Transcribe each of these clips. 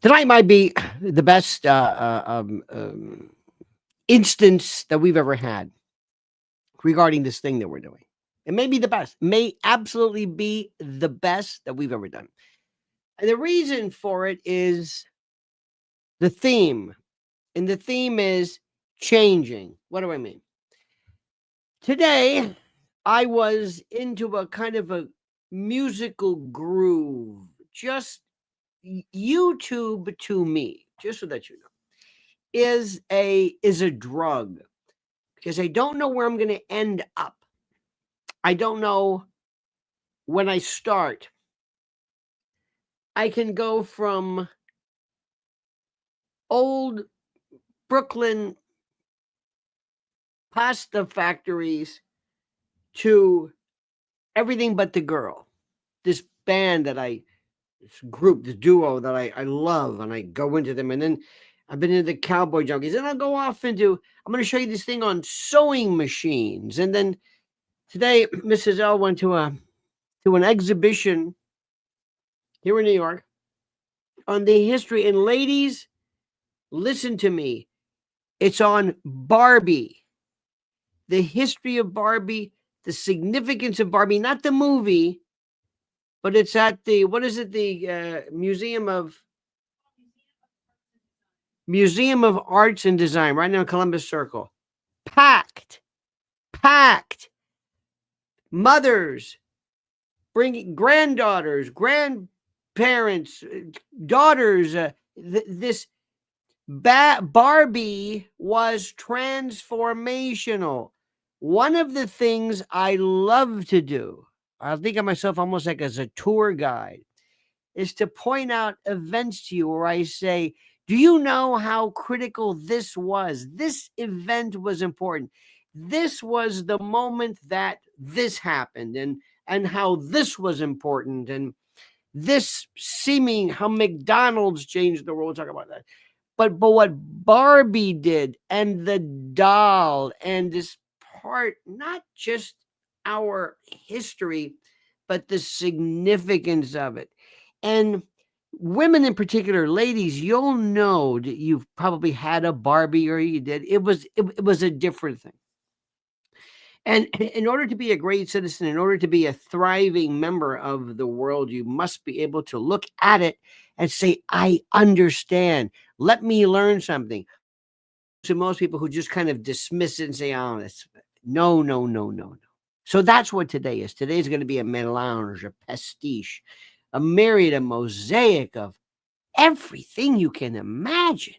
Tonight might be the best instance that we've ever had regarding this thing that we're doing. It may be the best, may absolutely be the best that we've ever done. And the reason for it is the theme. And the theme is changing. What do I mean? Today, I was into a kind of a musical groove, just YouTube to me, just so that you know, is a drug, because I don't know where I'm going to end up. I don't know when I start. I can go from old Brooklyn pasta factories to Everything But the Girl. This band that this group, this duo that I love, and I go into them, and then I've been into the Cowboy Junkies, and I'll go off into, I'm going to show you this thing on sewing machines. And then today, Mrs. L went to an exhibition here in New York on the history. And ladies, listen to me. It's on Barbie, the history of Barbie, the significance of Barbie, not the movie, but it's at the, what is it? The Museum of Arts and Design, right now in Columbus Circle. Packed. Mothers, bringing granddaughters, grandparents, daughters. This Barbie was transformational. One of the things I love to do, I think of myself almost like as a tour guide, is to point out events to you where I say, do you know how critical this was? This event was important. This was the moment that this happened, and how this was important, and this seeming how McDonald's changed the world. We'll talk about that. But what Barbie did, and the doll, and this part, not just our history, but the significance of it. And women in particular, ladies, you'll know that you've probably had a Barbie, or you did. It was a different thing. And in order to be a great citizen, in order to be a thriving member of the world, you must be able to look at it and say, I understand. Let me learn something. To most people who just kind of dismiss it and say, oh, that's no. So that's what today is. Today is going to be a melange, a pastiche, a myriad, a mosaic of everything you can imagine.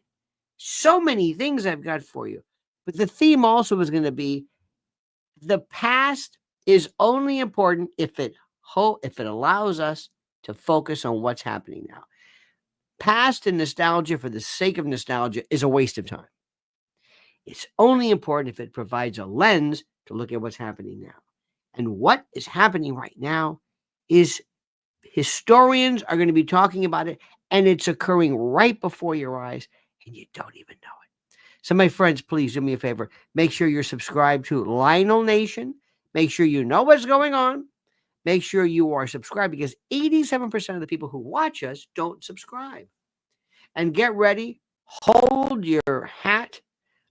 So many things I've got for you. But the theme also is going to be the past is only important if it allows us to focus on what's happening now. Past and nostalgia for the sake of nostalgia is a waste of time. It's only important if it provides a lens to look at what's happening now. And what is happening right now is historians are going to be talking about it, and it's occurring right before your eyes, and you don't even know it. So, my friends, please do me a favor. Make sure you're subscribed to Lionel Nation. Make sure you know what's going on. Make sure you are subscribed, because 87% of the people who watch us don't subscribe. And get ready. Hold your hat.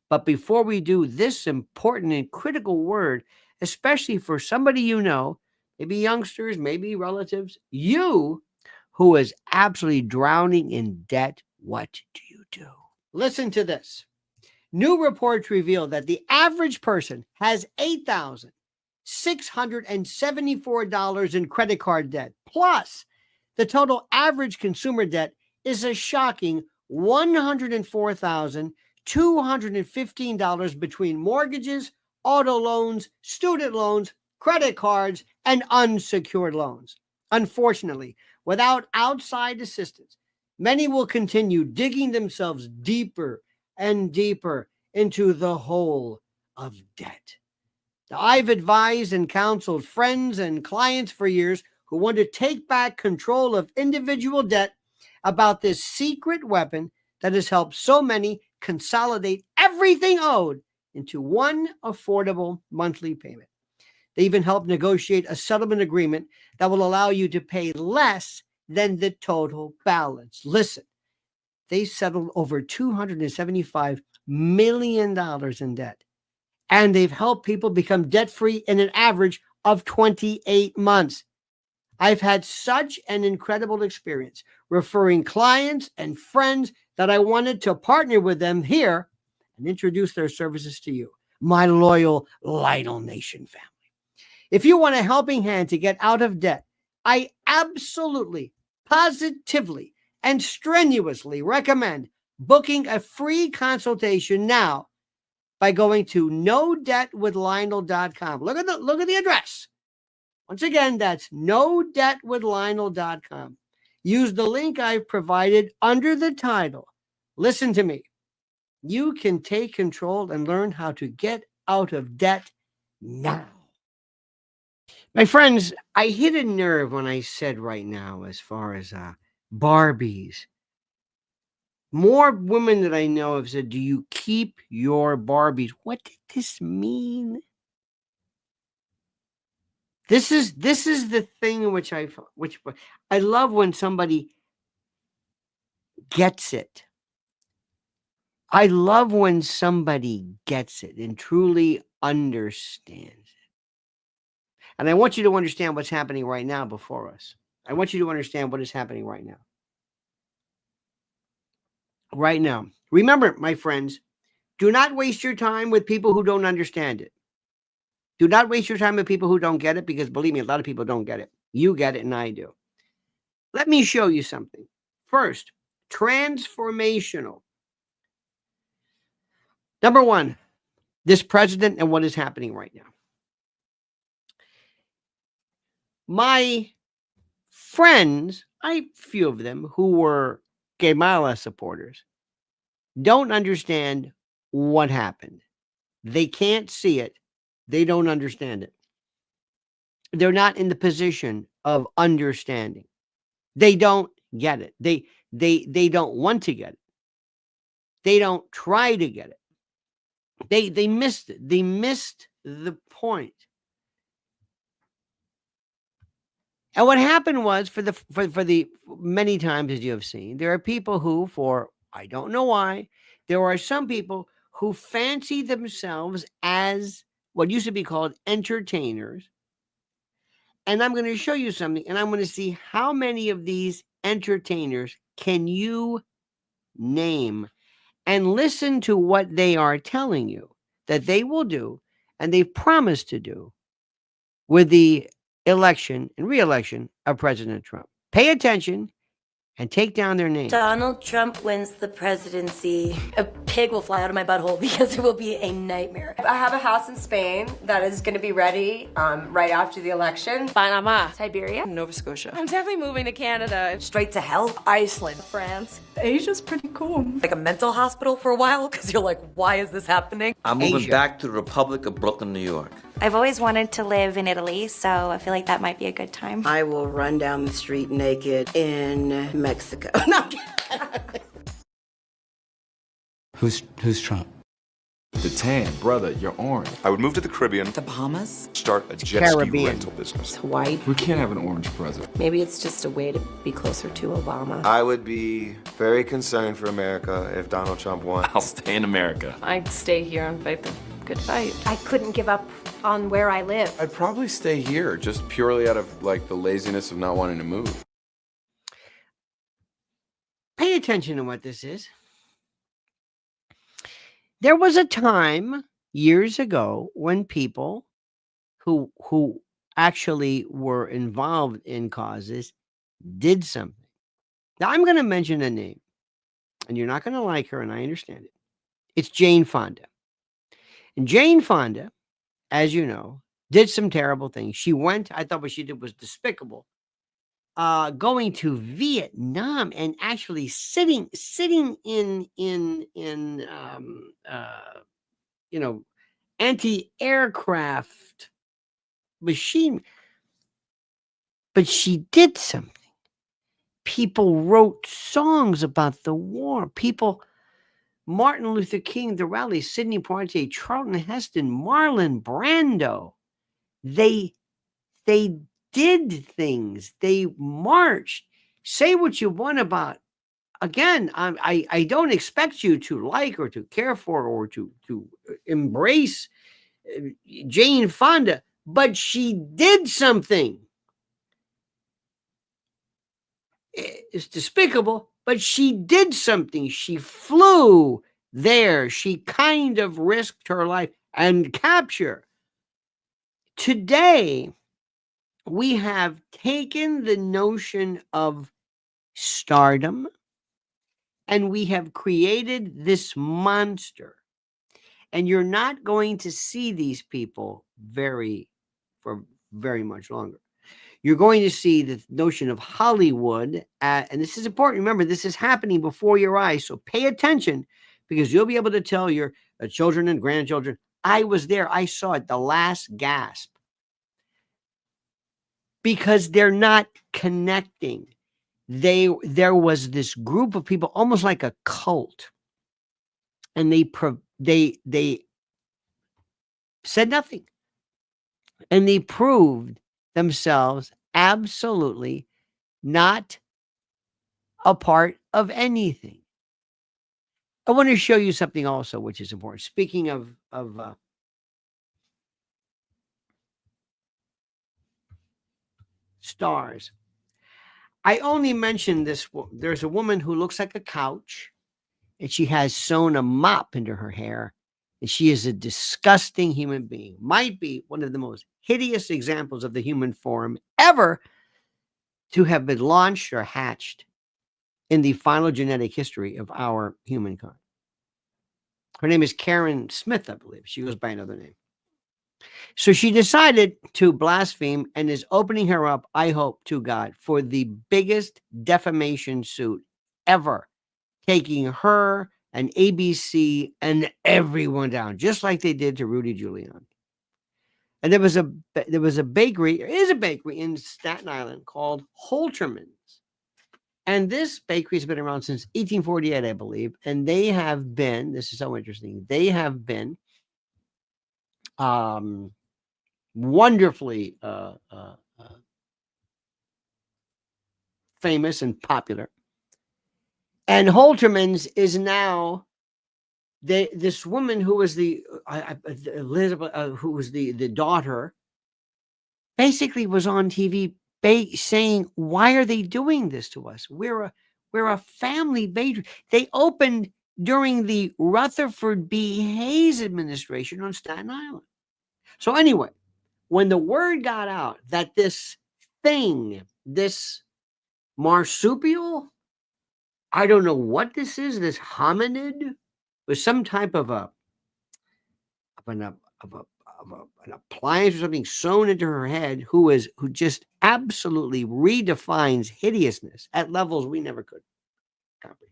But before we do this important and critical word, especially for somebody you know, maybe youngsters, maybe relatives, you who is absolutely drowning in debt, what do you do? Listen to this. New reports reveal that the average person has $8,674 in credit card debt. Plus, the total average consumer debt is a shocking $104,215 between mortgages, auto loans, student loans, credit cards, and unsecured loans. Unfortunately, without outside assistance, many will continue digging themselves deeper and deeper into the hole of debt. Now, I've advised and counseled friends and clients for years who want to take back control of individual debt about this secret weapon that has helped so many consolidate everything owed into one affordable monthly payment. They even helped negotiate a settlement agreement that will allow you to pay less than the total balance. Listen, they settled over $275 million in debt. And they've helped people become debt-free in an average of 28 months. I've had such an incredible experience referring clients and friends that I wanted to partner with them here and introduce their services to you, my loyal Lionel Nation family. If you want a helping hand to get out of debt, I absolutely, positively, and strenuously recommend booking a free consultation now by going to nodebtwithlionel.com. Look at the address. Once again, that's nodebtwithlionel.com. Use the link I've provided under the title. Listen to me. You can take control and learn how to get out of debt now. My friends, I hit a nerve when I said right now, as far as Barbies. More women that I know have said, do you keep your Barbies? What did this mean? This is the thing which I love when somebody gets it. I love when somebody gets it and truly understands it. And I want you to understand what's happening right now before us. I want you to understand what is happening right now. Right now. Remember, my friends, do not waste your time with people who don't understand it. Do not waste your time with people who don't get it, because believe me, a lot of people don't get it. You get it and I do. Let me show you something. First, transformational. Number one, this president and what is happening right now. My friends, few of them who were Kamala supporters, don't understand what happened. They can't see it. They don't understand it. They're not in the position of understanding. They don't get it. They don't want to get it. They don't try to get it. They missed it. They missed the point. And what happened was, for the many times, as you have seen, there are people who, for I don't know why, there are some people who fancy themselves as what used to be called entertainers. And I'm going to show you something, and I'm going to see how many of these entertainers can you name, and listen to what they are telling you that they will do, and they've promised to do with the election and re-election of President Trump. Pay attention and take down their names. Donald Trump wins the presidency. A pig will fly out of my butthole because it will be a nightmare. I have a house in Spain that is going to be ready right after the election. Panama. Siberia. Nova Scotia. I'm definitely moving to Canada. Straight to hell. Iceland. France. Asia's pretty cool. Like a mental hospital for a while because you're like, why is this happening? I'm moving back to the Republic of Brooklyn, New York. I've always wanted to live in Italy, so I feel like that might be a good time. I will run down the street naked in Mexico. No, Who's Trump? The tan, brother, you're orange. I would move to the Caribbean. The Bahamas? Start a jet ski rental business. Hawaii. We can't have an orange president. Maybe it's just a way to be closer to Obama. I would be very concerned for America if Donald Trump won. I'll stay in America. I'd stay here and fight the good fight. I couldn't give up on where I live. I'd probably stay here, just purely out of like the laziness of not wanting to move. Pay attention to what this is. There was a time years ago when people who actually were involved in causes did something. Now, I'm going to mention a name, and you're not going to like her, and I understand it. It's Jane Fonda. And Jane Fonda, as you know, did some terrible things. She went, I thought what she did was despicable, going to Vietnam and actually sitting in anti-aircraft machine. But she did something. People wrote songs about the war. Martin Luther King, the rally, Sidney Poitier, Charlton Heston, Marlon Brando. They did things. They marched. Say what you want about again, I don't expect you to like or to care for or to embrace Jane Fonda, but she did something. It's despicable, but she did something. She flew there. She kind of risked her life and capture. Today, we have taken the notion of stardom and we have created this monster. And you're not going to see these people for very much longer. You're going to see the notion of Hollywood, and this is important. Remember, this is happening before your eyes, so pay attention because you'll be able to tell your children and grandchildren, I was there, I saw it, the last gasp. Because they're not connecting. There was this group of people, almost like a cult, and they said nothing, and they proved themselves absolutely not a part of anything. I want to show you something also, which is important. Speaking of stars, I only mentioned this. There's a woman who looks like a couch, and she has sewn a mop into her hair, and she is a disgusting human being. Might be one of the most hideous examples of the human form ever to have been launched or hatched in the phylogenetic history of our humankind. Her name is Karen Smith, I believe. She goes by another name. So she decided to blaspheme and is opening her up, I hope, to God for the biggest defamation suit ever, taking her and ABC and everyone down, just like they did to Rudy Giuliani. And there was a bakery, there is a bakery in Staten Island called Holterman's. And this bakery has been around since 1848, I believe. And they have been, this is so interesting, they have been wonderfully famous and popular. And Holterman's is now this woman who was Elizabeth, who was the daughter, basically was on TV saying, "Why are they doing this to us? We're a family bakery." They opened during the Rutherford B. Hayes administration on Staten Island. So anyway, when the word got out that this thing, this marsupial, I don't know what this is, this hominid, was some type of an appliance or something sewn into her head, who just absolutely redefines hideousness at levels we never could comprehend.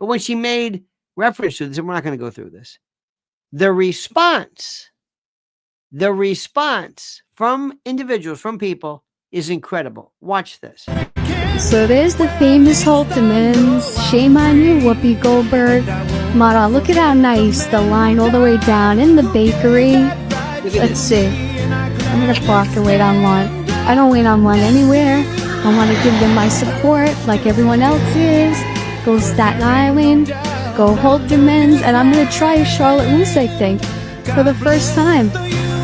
But when she made reference to this, and we're not going to go through this, the response from individuals, from people, is incredible. Watch this. So there's the famous Holtermans. Shame on you, Whoopi Goldberg. Mara, look at how nice the line all the way down in the bakery. Let's see. I'm gonna park and wait on one. I don't wait on one anywhere. I want to give them my support like everyone else is. Go Staten Island, go Holtermans, and I'm gonna try a Charlotte Russe, I think, for the first time.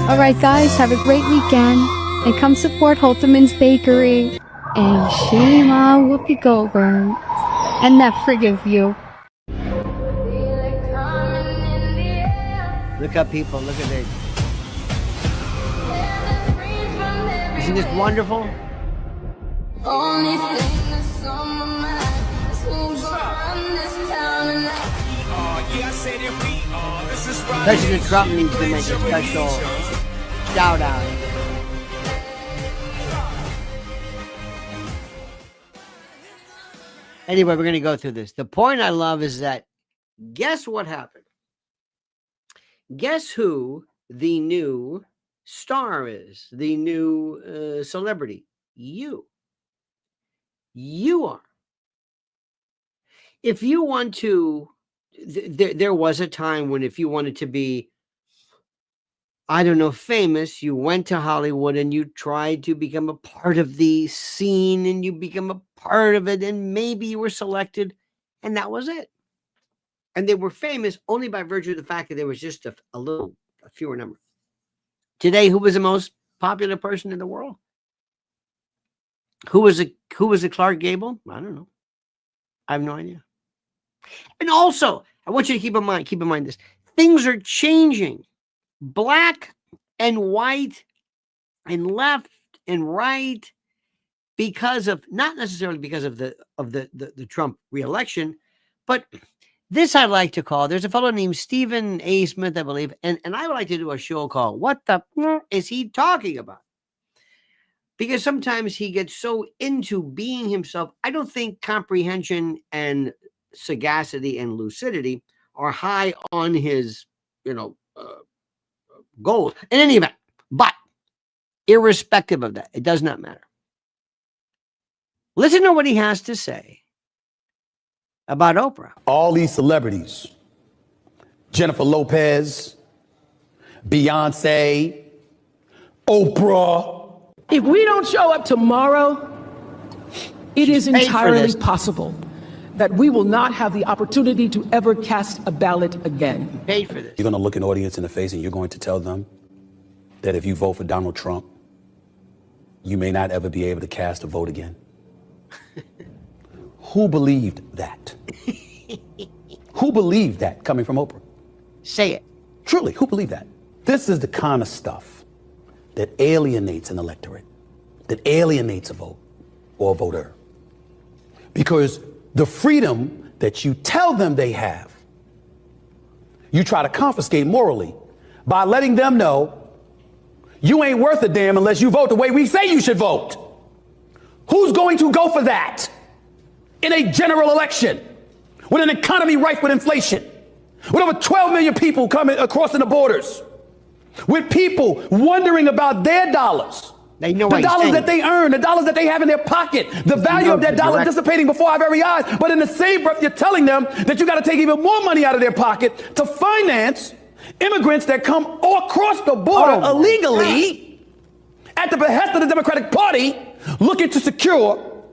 All right, guys, have a great weekend, and come support Holterman's Bakery. And shame on Whoopi Goldberg and that friggin' view. Look up, people. Look at it. Isn't this wonderful? President Trump needs to make a special shout out. Anyway, we're going to go through this. The point I love is that, guess what happened? Guess who the new star is? The new celebrity? You. You are. If you want to, there was a time when if you wanted to be, I don't know, famous, you went to Hollywood and you tried to become a part of the scene and you become a part of it, and maybe you were selected And that was it. And they were famous only by virtue of the fact that there was just a fewer number. Today, who was the most popular person in the world? Who was a Clark Gable? I don't know. I have no idea. And also, I want you to keep in mind this. Things are changing. Black and white and left and right, because of, not necessarily because of the Trump reelection, but this I like to call, there's a fellow named Stephen A. Smith, I believe, and I would like to do a show called What the is he talking about? Because sometimes he gets so into being himself. I don't think comprehension and sagacity and lucidity are high on his, goals in any event. But irrespective of that, it does not matter. Listen to what he has to say about Oprah. All these celebrities, Jennifer Lopez, Beyonce, Oprah. If we don't show up tomorrow, it is entirely possible that we will not have the opportunity to ever cast a ballot again. Paid for this. You're going to look an audience in the face and you're going to tell them that if you vote for Donald Trump, you may not ever be able to cast a vote again. Who believed that? Who believed that coming from Oprah? Say it. Truly, who believed that? This is the kind of stuff that alienates an electorate, that alienates a vote or a voter. Because the freedom that you tell them they have, you try to confiscate morally by letting them know you ain't worth a damn unless you vote the way we say you should vote. Who's going to go for that in a general election with an economy rife with inflation, with over 12 million people coming across the borders, with people wondering about their dollars, they know the dollars that they earn, the dollars that they have in their pocket, the value of that dollar dissipating before our very eyes. But in the same breath, you're telling them that you got to take even more money out of their pocket to finance immigrants that come all across the border illegally at the behest of the Democratic Party looking to secure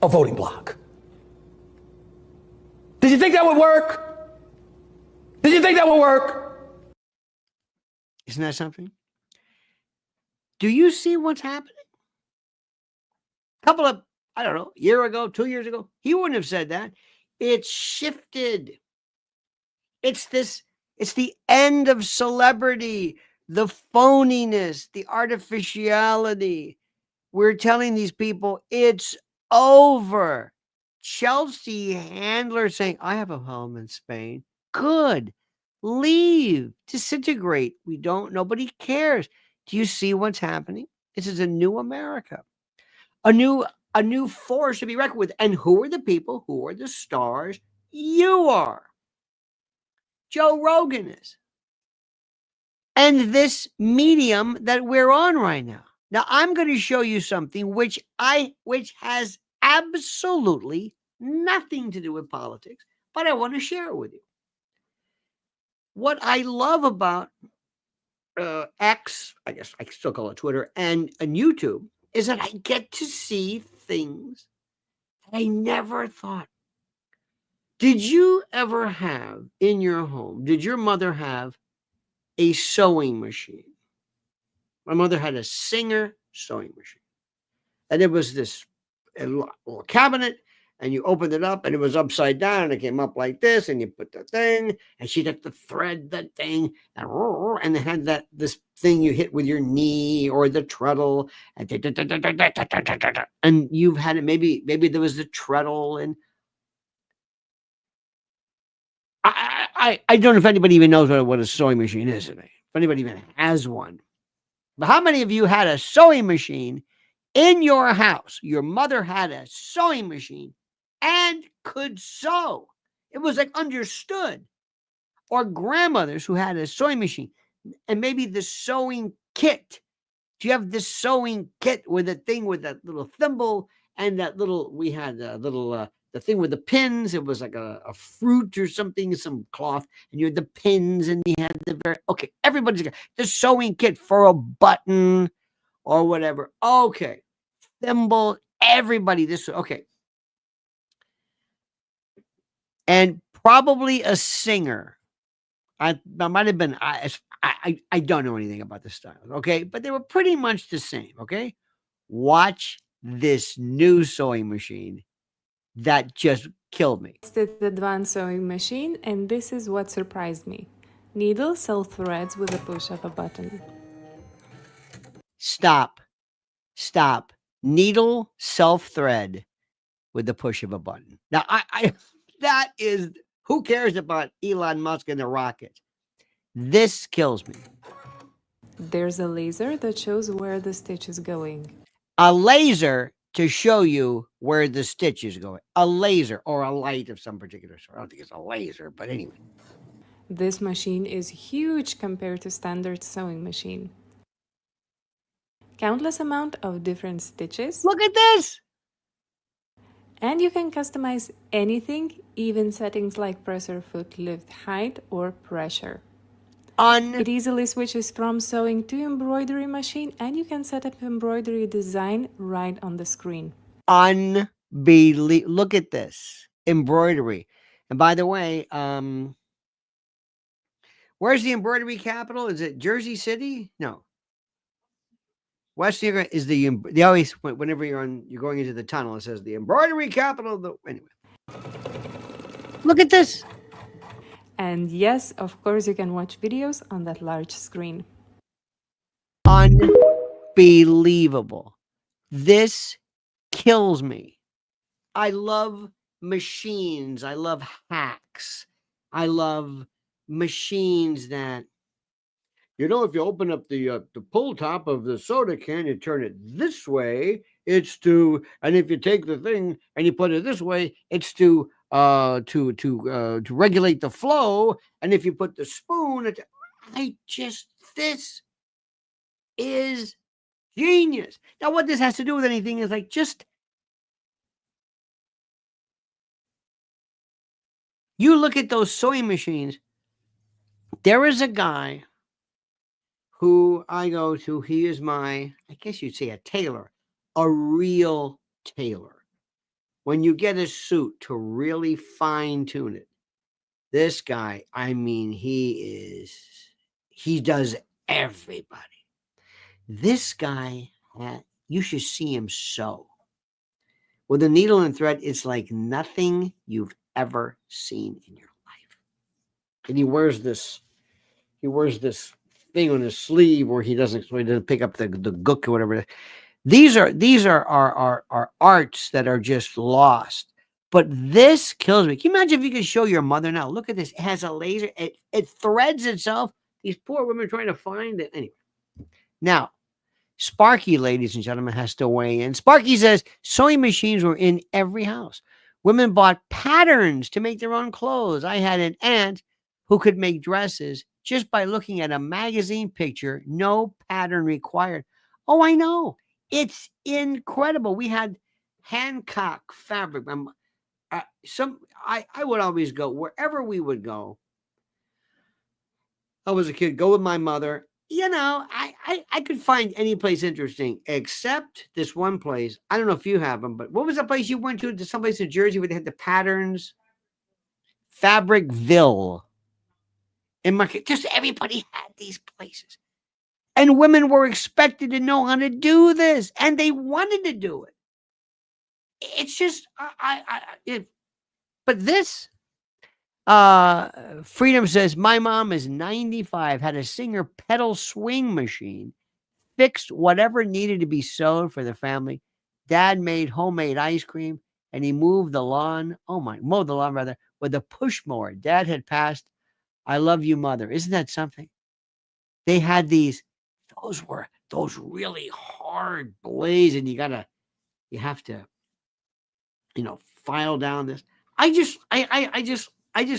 a voting bloc. Did you think that would work? Did you think that would work? Isn't that something? Do you see what's happening? A couple of, I don't know, year ago, 2 years ago, he wouldn't have said that. It's shifted. It's the end of celebrity, the phoniness, the artificiality. We're telling these people it's over. Chelsea Handler saying, I have a home in Spain. Good. Leave. Disintegrate. Nobody cares. Do you see what's happening? This is a new America. A new force to be reckoned with. And who are the people? Who are the stars? You are. Joe Rogan is. And this medium that we're on right now. Now, I'm going to show you something which has absolutely nothing to do with politics, but I want to share it with you. What I love about X, I guess I still call it Twitter, and YouTube, is that I get to see things I never thought. Did you ever have in your home, did your mother have a sewing machine? My mother had a Singer sewing machine. And it was this little cabinet, and you opened it up, and it was upside down, and it came up like this, and you put the thing, and she'd have to thread that thing, and they had this thing you hit with your knee or the treadle, and you've had it, maybe there was the treadle, and I don't know if anybody even knows what a sewing machine is today, if anybody even has one. But how many of you had a sewing machine in your house? Your mother had a sewing machine and could sew. It was like understood. Or grandmothers who had a sewing machine and maybe the sewing kit. Do you have this sewing kit with a thing with that little thimble and that little, we had a little, the thing with the pins. It was like a fruit or something, some cloth, and you had the pins and you had okay, everybody's got the sewing kit for a button or whatever. Okay. Thimble, everybody, okay. and probably a singer. I might have been, I don't know anything about the styles, okay? But they were pretty much the same, okay? Watch this new sewing machine that just killed me. It's the advanced sewing machine, and this is what surprised me. Needles sew threads with the push of a button. Stop. Stop. Needle self-thread with the push of a button. Now, that is, who cares about Elon Musk and the rocket? This kills me. There's a laser that shows where the stitch is going. A laser to show you where the stitch is going. A laser or a light of some particular sort. I don't think it's a laser, but anyway. This machine is huge compared to standard sewing machine. Countless amount of different stitches. Look at this! And you can customize anything, even settings like presser foot lift height or pressure. It easily switches from sewing to embroidery machine, and you can set up embroidery design right on the screen. Unbelievable. Look at this. Embroidery. And by the way, where's the embroidery capital? Is it Jersey City? No. West New York is they always, whenever you're going into the tunnel, it says the embroidery capital of the, anyway. Look at this. And yes, of course, you can watch videos on that large screen. Unbelievable. This kills me. I love machines. I love hacks. I love machines that, if you open up the pull top of the soda can, you turn it this way, it's to, and if you take the thing and you put it this way, it's to regulate the flow. And if you put the spoon, this is genius. Now, what this has to do with anything is like, just, you look at those sewing machines. There is a guy who I go to. He is my, I guess you'd say, a tailor, a real tailor. When you get a suit to really fine tune it, this guy, I mean, he does everybody. This guy, you should see him sew. With a needle and thread, it's like nothing you've ever seen in your life. And he wears this thing on his sleeve where he doesn't pick up the gook or whatever. These are arts that are just lost. But this kills me. Can you imagine if you could show your mother now? Look at this. It has a laser. It threads itself. These poor women are trying to find it. Anyway. Now, Sparky, ladies and gentlemen, has to weigh in. Sparky says sewing machines were in every house. Women bought patterns to make their own clothes. I had an aunt who could make dresses just by looking at a magazine picture. No pattern required. Oh, I know. It's incredible. We had Hancock fabric. I would always go wherever we would go. I was a kid, go with my mother. I could find any place interesting except this one place. I don't know if you have them, but what was the place you went to someplace in Jersey where they had the patterns? Fabricville. Just everybody had these places. And women were expected to know how to do this, and they wanted to do it. It's just, but this, Freedom says, my mom is 95, had a Singer pedal swing machine, fixed whatever needed to be sewed for the family. Dad made homemade ice cream, and he mowed the lawn with a push mower. Dad had passed. I love you, mother. Isn't that something? They had those were those really hard blades, and you have to, file down this. I just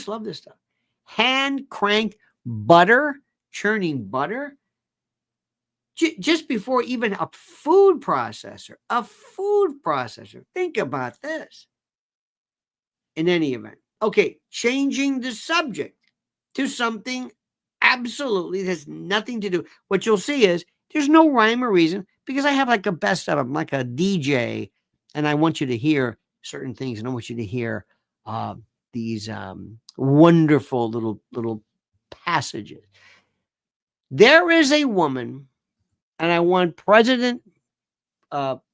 love this stuff. Hand cranked butter, churning butter, just before even a food processor. Think about this. In any event, okay, changing the subject to something absolutely has nothing to do. What you'll see is there's no rhyme or reason, because I have like a best of them, like a DJ, and I want you to hear certain things, and I want you to hear wonderful little passages. There is a woman, and I want President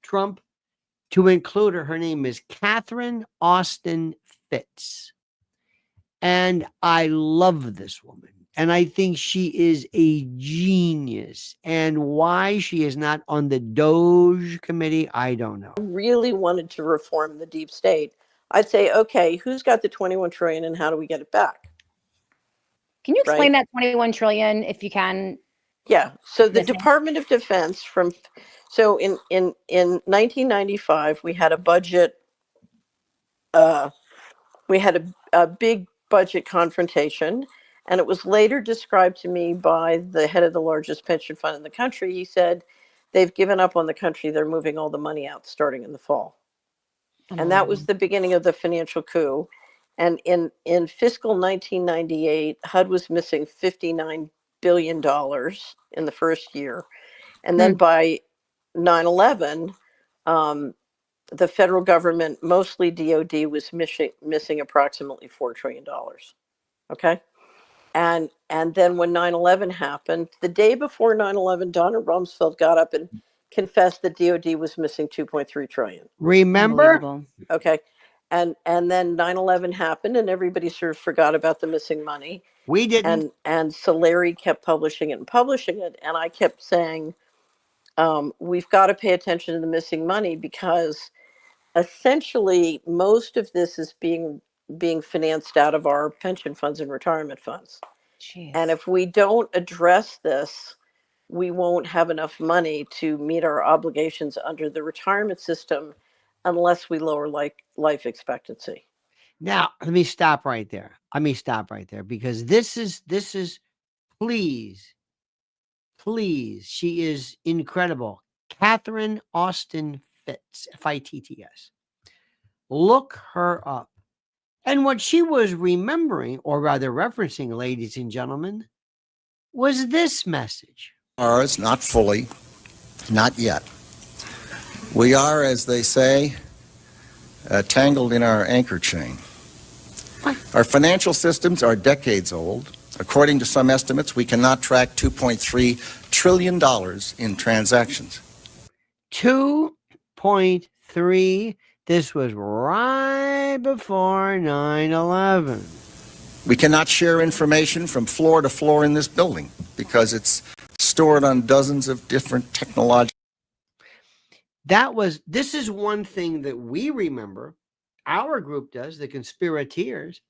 Trump to include her. Her name is Catherine Austin Fitts. And I love this woman. And I think she is a genius. And why she is not on the Doge committee, I don't know. Really wanted to reform the deep state, I'd say, okay, who's got the 21 trillion and how do we get it back? Can you explain that 21 trillion if you can? Yeah. So the Department of Defense in 1995, we had a budget, we had a big budget confrontation, and it was later described to me by the head of the largest pension fund in the country. He said, they've given up on the country. They're moving all the money out starting in the fall. And that was the beginning of the financial coup. And in fiscal 1998, HUD was missing $59 billion in the first year. And then by 9/11, the federal government, mostly DOD, was missing approximately $4 trillion. Okay. And then when 9/11 happened, the day before 9/11, Donna Rumsfeld got up and confessed that DOD was missing 2.3 trillion. Remember? Okay. And then 9/11 happened and everybody sort of forgot about the missing money. We didn't. And so Larry kept publishing it. And I kept saying, we've got to pay attention to the missing money because essentially most of this is being financed out of our pension funds and retirement funds. Jeez. And if we don't address this, we won't have enough money to meet our obligations under the retirement system unless we lower life expectancy. Now, let me stop right there. Because this is please, she is incredible. Catherine Austin Fitts, Fitts. Look her up. And what she was remembering, or rather referencing, ladies and gentlemen, was this message. Ours, not fully, not yet. We are, as they say, tangled in our anchor chain. Our financial systems are decades old. According to some estimates, we cannot track $2.3 trillion in transactions. 2.3. This was right before 9/11. We cannot share information from floor to floor in this building because it's stored on dozens of different technological. This is one thing that we remember. Our group does, the conspirators.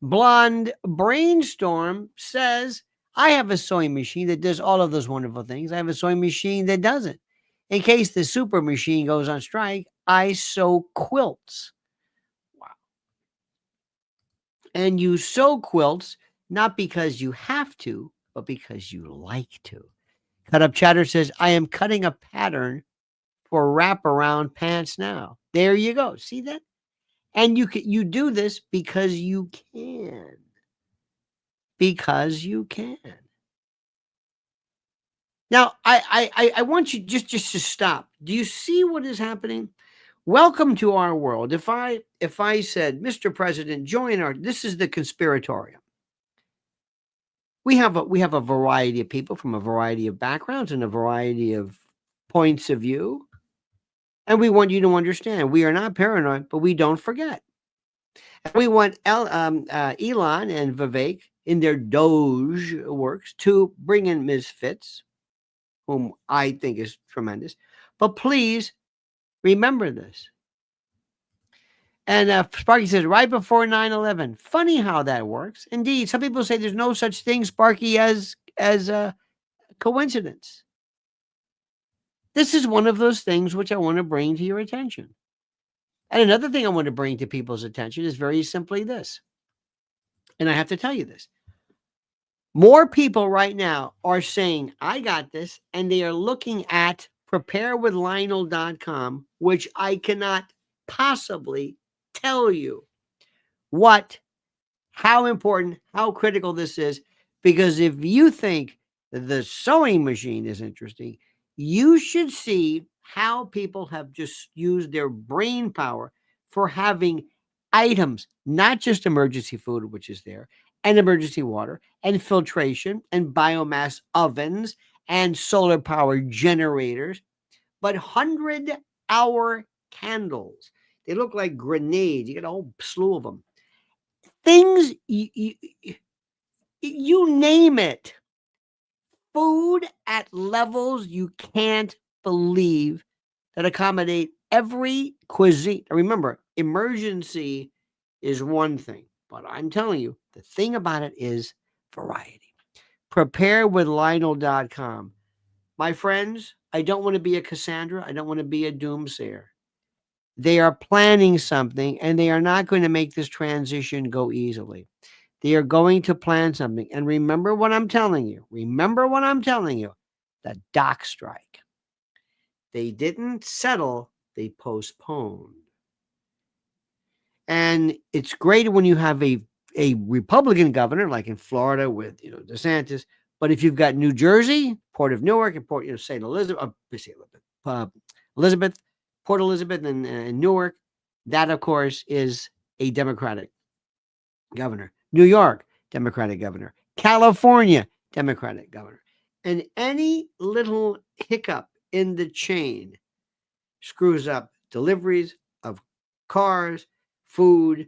Blonde Brainstorm says, I have a sewing machine that does all of those wonderful things. I have a sewing machine that doesn't. In case the super machine goes on strike, I sew quilts. Wow. And you sew quilts not because you have to, but because you like to. Cut Up Chatter says, I am cutting a pattern for wraparound pants now. There you go. See that? And you do this because you can. Because you can. Now, I want you just to stop. Do you see what is happening? Welcome to our world. If I said, Mr. President, join this is the conspiratorium. We have a variety of people from a variety of backgrounds and a variety of points of view. And we want you to understand, we are not paranoid, but we don't forget. And we want Elon and Vivek in their Doge works to bring in Ms. Fitts, whom I think is tremendous. But please remember this. And Sparky says, right before 9/11. Funny how that works. Indeed, some people say there's no such thing, Sparky, as a coincidence. This is one of those things which I want to bring to your attention. And another thing I want to bring to people's attention is very simply this. And I have to tell you this. More people right now are saying, I got this, and they are looking at preparewithlionel.com, which I cannot possibly tell you how important, how critical this is. Because if you think the sewing machine is interesting, you should see how people have just used their brain power for having items, not just emergency food, which is there, and emergency water, and filtration, and biomass ovens, and solar power generators, but 100-hour candles. They look like grenades. You get a whole slew of them. Things, you name it. Food at levels you can't believe that accommodate every cuisine. Remember, emergency is one thing, but I'm telling you, the thing about it is variety. Preparewithlionel.com. My friends, I don't want to be a Cassandra. I don't want to be a doomsayer. They are planning something, and they are not going to make this transition go easily. They are going to plan something. And remember what I'm telling you. Remember what I'm telling you. The dock strike. They didn't settle, they postponed. And it's great when you have a Republican governor, like in Florida with DeSantis. But if you've got New Jersey, Port of Newark, and Port St. Elizabeth, Elizabeth, Port Elizabeth, and Newark, that of course is a Democratic governor. New York, Democratic governor. California, Democratic governor. And any little hiccup in the chain screws up deliveries of cars, food,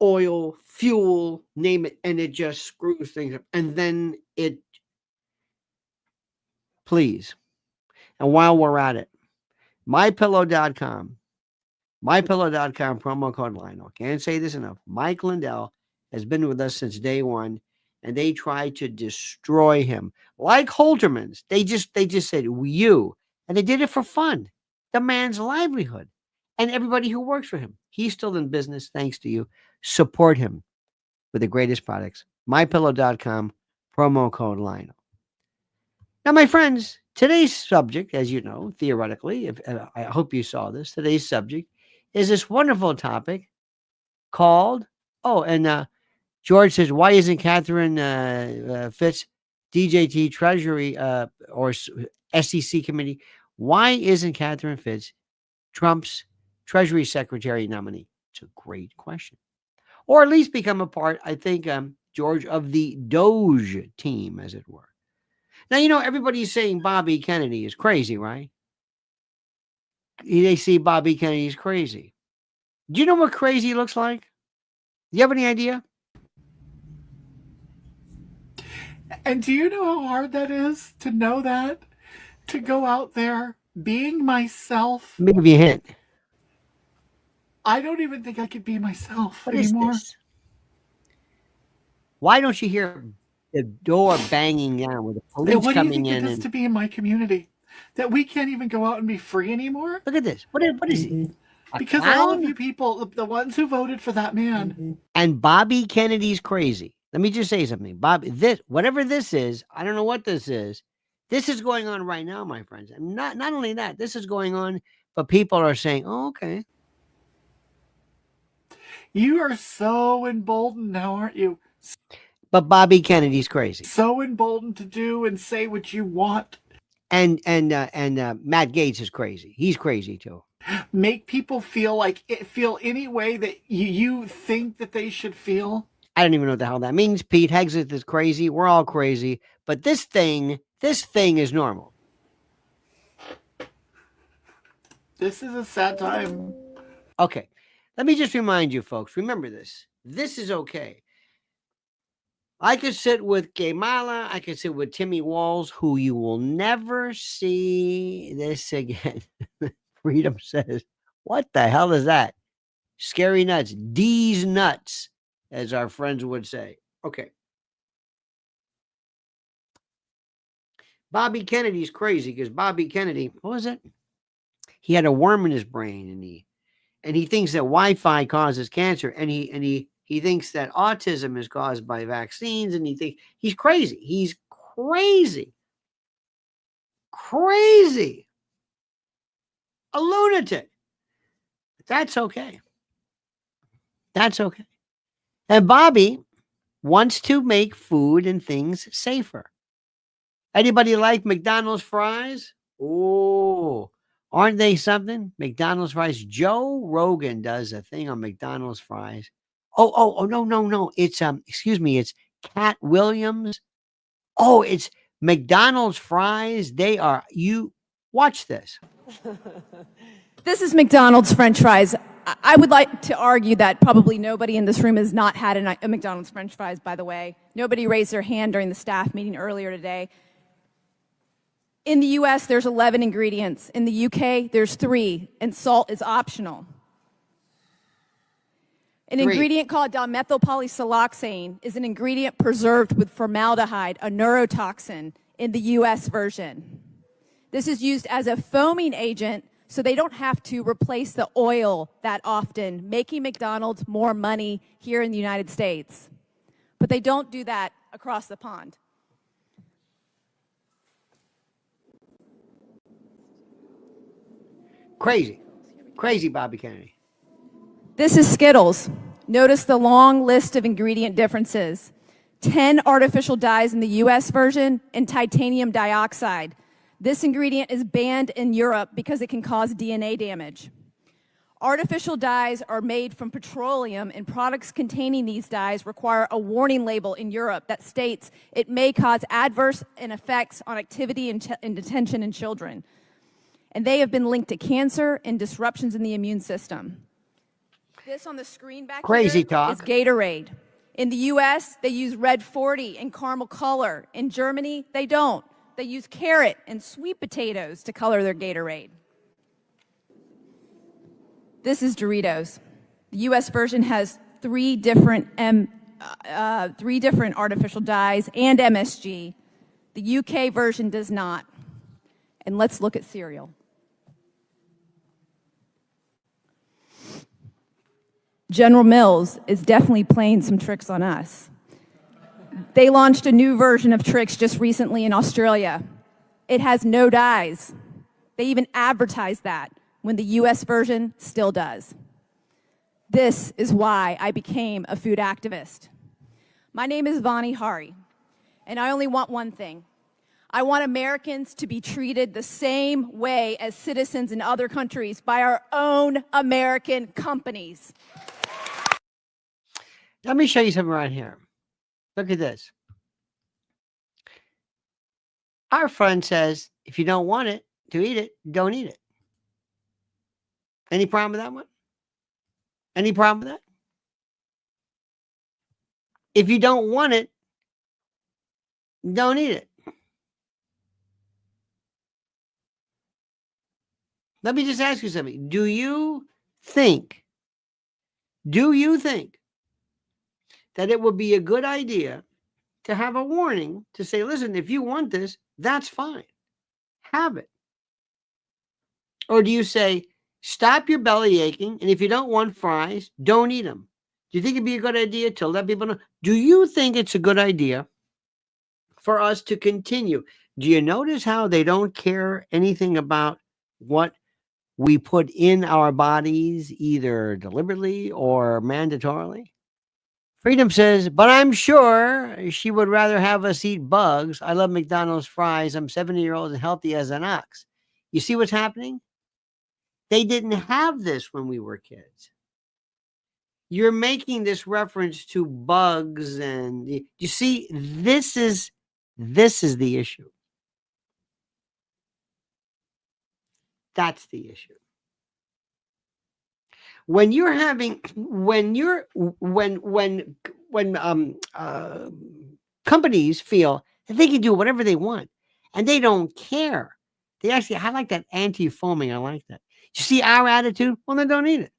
oil, fuel, name it, and it just screws things up. And then please. And while we're at it, mypillow.com, promo code Lionel. Can't say this enough. Mike Lindell has been with us since day one, and they tried to destroy him. Like Holterman's, they just said, you. And they did it for fun. The man's livelihood. And everybody who works for him. He's still in business, thanks to you. Support him with the greatest products. mypillow.com, promo code Lionel. Now, my friends, today's subject, as you know, theoretically, I hope you saw this, today's subject is this wonderful topic called, George says, why isn't Catherine Fitz, DJT Treasury or SEC committee, why isn't Catherine Fitz Trump's Treasury Secretary nominee? It's a great question. Or at least become a part, I think, George, of the Doge team, as it were. Now, everybody's saying Bobby Kennedy is crazy, right? They see Bobby Kennedy is crazy. Do you know what crazy looks like? Do you have any idea? And do you know how hard that is to know that? To go out there being myself? Let me give you a hint. I don't even think I could be myself anymore. Is this? Why don't you hear the door banging down with the police coming in? What do you think it is to be in my community? That we can't even go out and be free anymore? Look at this. What is it? Because all of you people, the ones who voted for that man. And Bobby Kennedy's crazy. Let me just say something. Whatever this is, I don't know what this is. This is going on right now, my friends. And not only that, this is going on, but people are saying, oh, okay. You are so emboldened now, aren't you? But Bobby Kennedy's crazy. So emboldened to do and say what you want. And Matt Gaetz is crazy. He's crazy too. Make people feel any way that you think that they should feel. I don't even know what the hell that means. Pete Hegseth is crazy. We're all crazy. But this thing is normal. This is a sad time. Okay. Let me just remind you, folks. Remember this. This is okay. I could sit with Kamala. I could sit with Timmy Walls, who you will never see this again. Freedom says, what the hell is that? Scary nuts. D's nuts, as our friends would say. Okay. Bobby Kennedy's crazy because Bobby Kennedy, what was it? He had a worm in his brain, and he thinks that Wi-Fi causes cancer, and he thinks that autism is caused by vaccines, and he's crazy. He's crazy. Crazy. A lunatic. That's okay. That's okay. And Bobby wants to make food and things safer. Anybody like McDonald's fries? Oh, Aren't they something? McDonald's fries. Joe Rogan does a thing on McDonald's fries. Oh, no. It's excuse me, it's Cat Williams. Oh, it's McDonald's fries. They are, you watch this. This is McDonald's French fries. I would like to argue that probably nobody in this room has not had a McDonald's French fries, by the way. Nobody raised their hand during the staff meeting earlier today. In the US, there's 11 ingredients. In the UK, there's 3, and salt is optional. An ingredient called dimethylpolysiloxane is an ingredient preserved with formaldehyde, a neurotoxin, in the US version. This is used as a foaming agent so they don't have to replace the oil that often, making McDonald's more money here in the United States. But they don't do that across the pond. Crazy, Bobby Kennedy. This is Skittles. Notice the long list of ingredient differences. 10 artificial dyes in the US version and titanium dioxide. This ingredient is banned in Europe because it can cause DNA damage. Artificial dyes are made from petroleum, and products containing these dyes require a warning label in Europe that states it may cause adverse effects on activity and detention in children. And they have been linked to cancer and disruptions in the immune system. This on the screen back here is Gatorade. In the US, they use red 40 and caramel color. In Germany, they don't. They use carrot and sweet potatoes to color their Gatorade. This is Doritos. The US version has 3 different artificial dyes and MSG. The UK version does not. And let's look at cereal. General Mills is definitely playing some tricks on us. They launched a new version of Trix just recently in Australia. It has no dyes. They even advertise that, when the US version still does. This is why I became a food activist. My name is Vani Hari, and I only want one thing. I want Americans to be treated the same way as citizens in other countries by our own American companies. Let me show you something right here. Look at this. Our friend says, if you don't want it to eat it, don't eat it. Any problem with that one? Any problem with that? If you don't want it, don't eat it. Let me just ask you something. Do you think that it would be a good idea to have a warning to say, listen, if you want this, that's fine. Have it. Or do you say, stop your belly aching, and if you don't want fries, don't eat them? Do you think it'd be a good idea to let people know? Do you think it's a good idea for us to continue? Do you notice how they don't care anything about what we put in our bodies, either deliberately or mandatorily? Freedom says, but I'm sure she would rather have us eat bugs. I love McDonald's fries. I'm 70-year-old and healthy as an ox. You see what's happening? They didn't have this when we were kids. You're making this reference to bugs, and you see, this is the issue. That's the issue. When you're having, when companies feel that they can do whatever they want and they don't care, they actually, I like that anti-foaming. I like that. You see our attitude? Well, then don't eat it.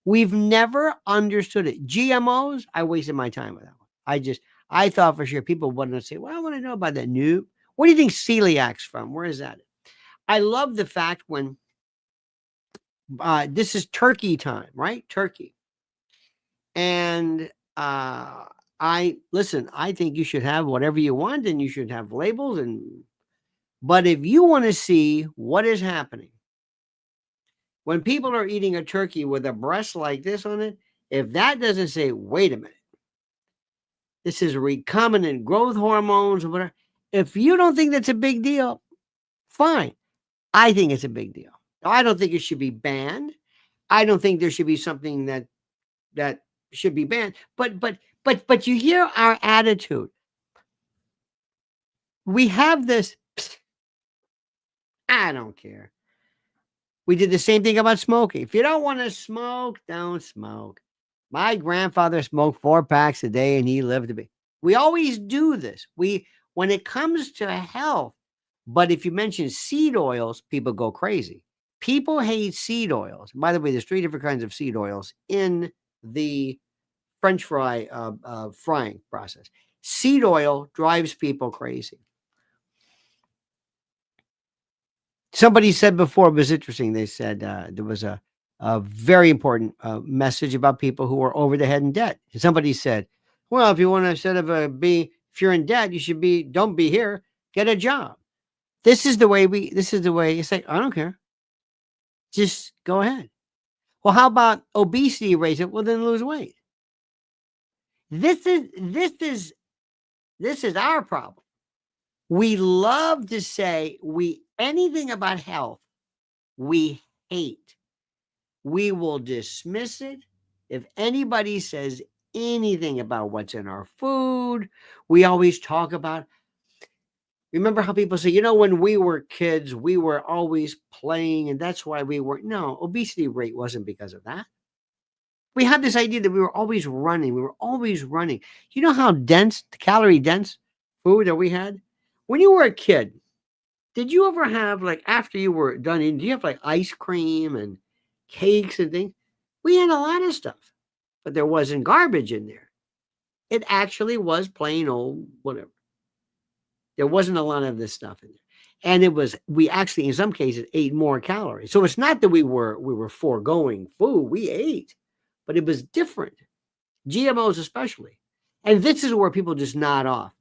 We've never understood it. GMOs, I wasted my time with that one. I thought for sure people wouldn't say, well, I want to know about that. Nope. Where do you think celiac's from? Where is that? I love the fact when this is turkey time, right? Turkey. And I think you should have whatever you want, and you should have labels. But if you want to see what is happening when people are eating a turkey with a breast like this on it, if that doesn't say, wait a minute, this is recombinant growth hormones or whatever, if you don't think that's a big deal, fine. I think it's a big deal. I don't think it should be banned. I don't think there should be something that should be banned. But you hear our attitude. We have this, I don't care. We did the same thing about smoking. If you don't want to smoke, don't smoke. My grandfather smoked 4 packs a day and he lived to be. We always do this. When it comes to health, but if you mention seed oils, people go crazy. People hate seed oils. By the way, there's 3 different kinds of seed oils in the French fry frying process. Seed oil drives people crazy. Somebody said before, it was interesting. They said there was a very important message about people who are over the head in debt. Somebody said, well, if you want to, instead of if you're in debt, you should don't be here, get a job. This is the way it's like, I don't care. Just go ahead. Well, how about obesity rates? Well, then lose weight. This is our problem. We love to say anything about health we hate. We will dismiss it. If anybody says anything about what's in our food, we always talk about. Remember how people say, when we were kids, we were always playing, and that's why we weren't. No, obesity rate wasn't because of that. We had this idea that we were always running. We were always running. You know how calorie dense food that we had? When you were a kid, did you ever have, like, after you were done eating, do you have like ice cream and cakes and things? We had a lot of stuff, but there wasn't garbage in there. It actually was plain old whatever. There wasn't a lot of this stuff in there. And we actually, in some cases, ate more calories. So it's not that we were foregoing food. We ate, but it was different. GMOs especially. And this is where people just nod off.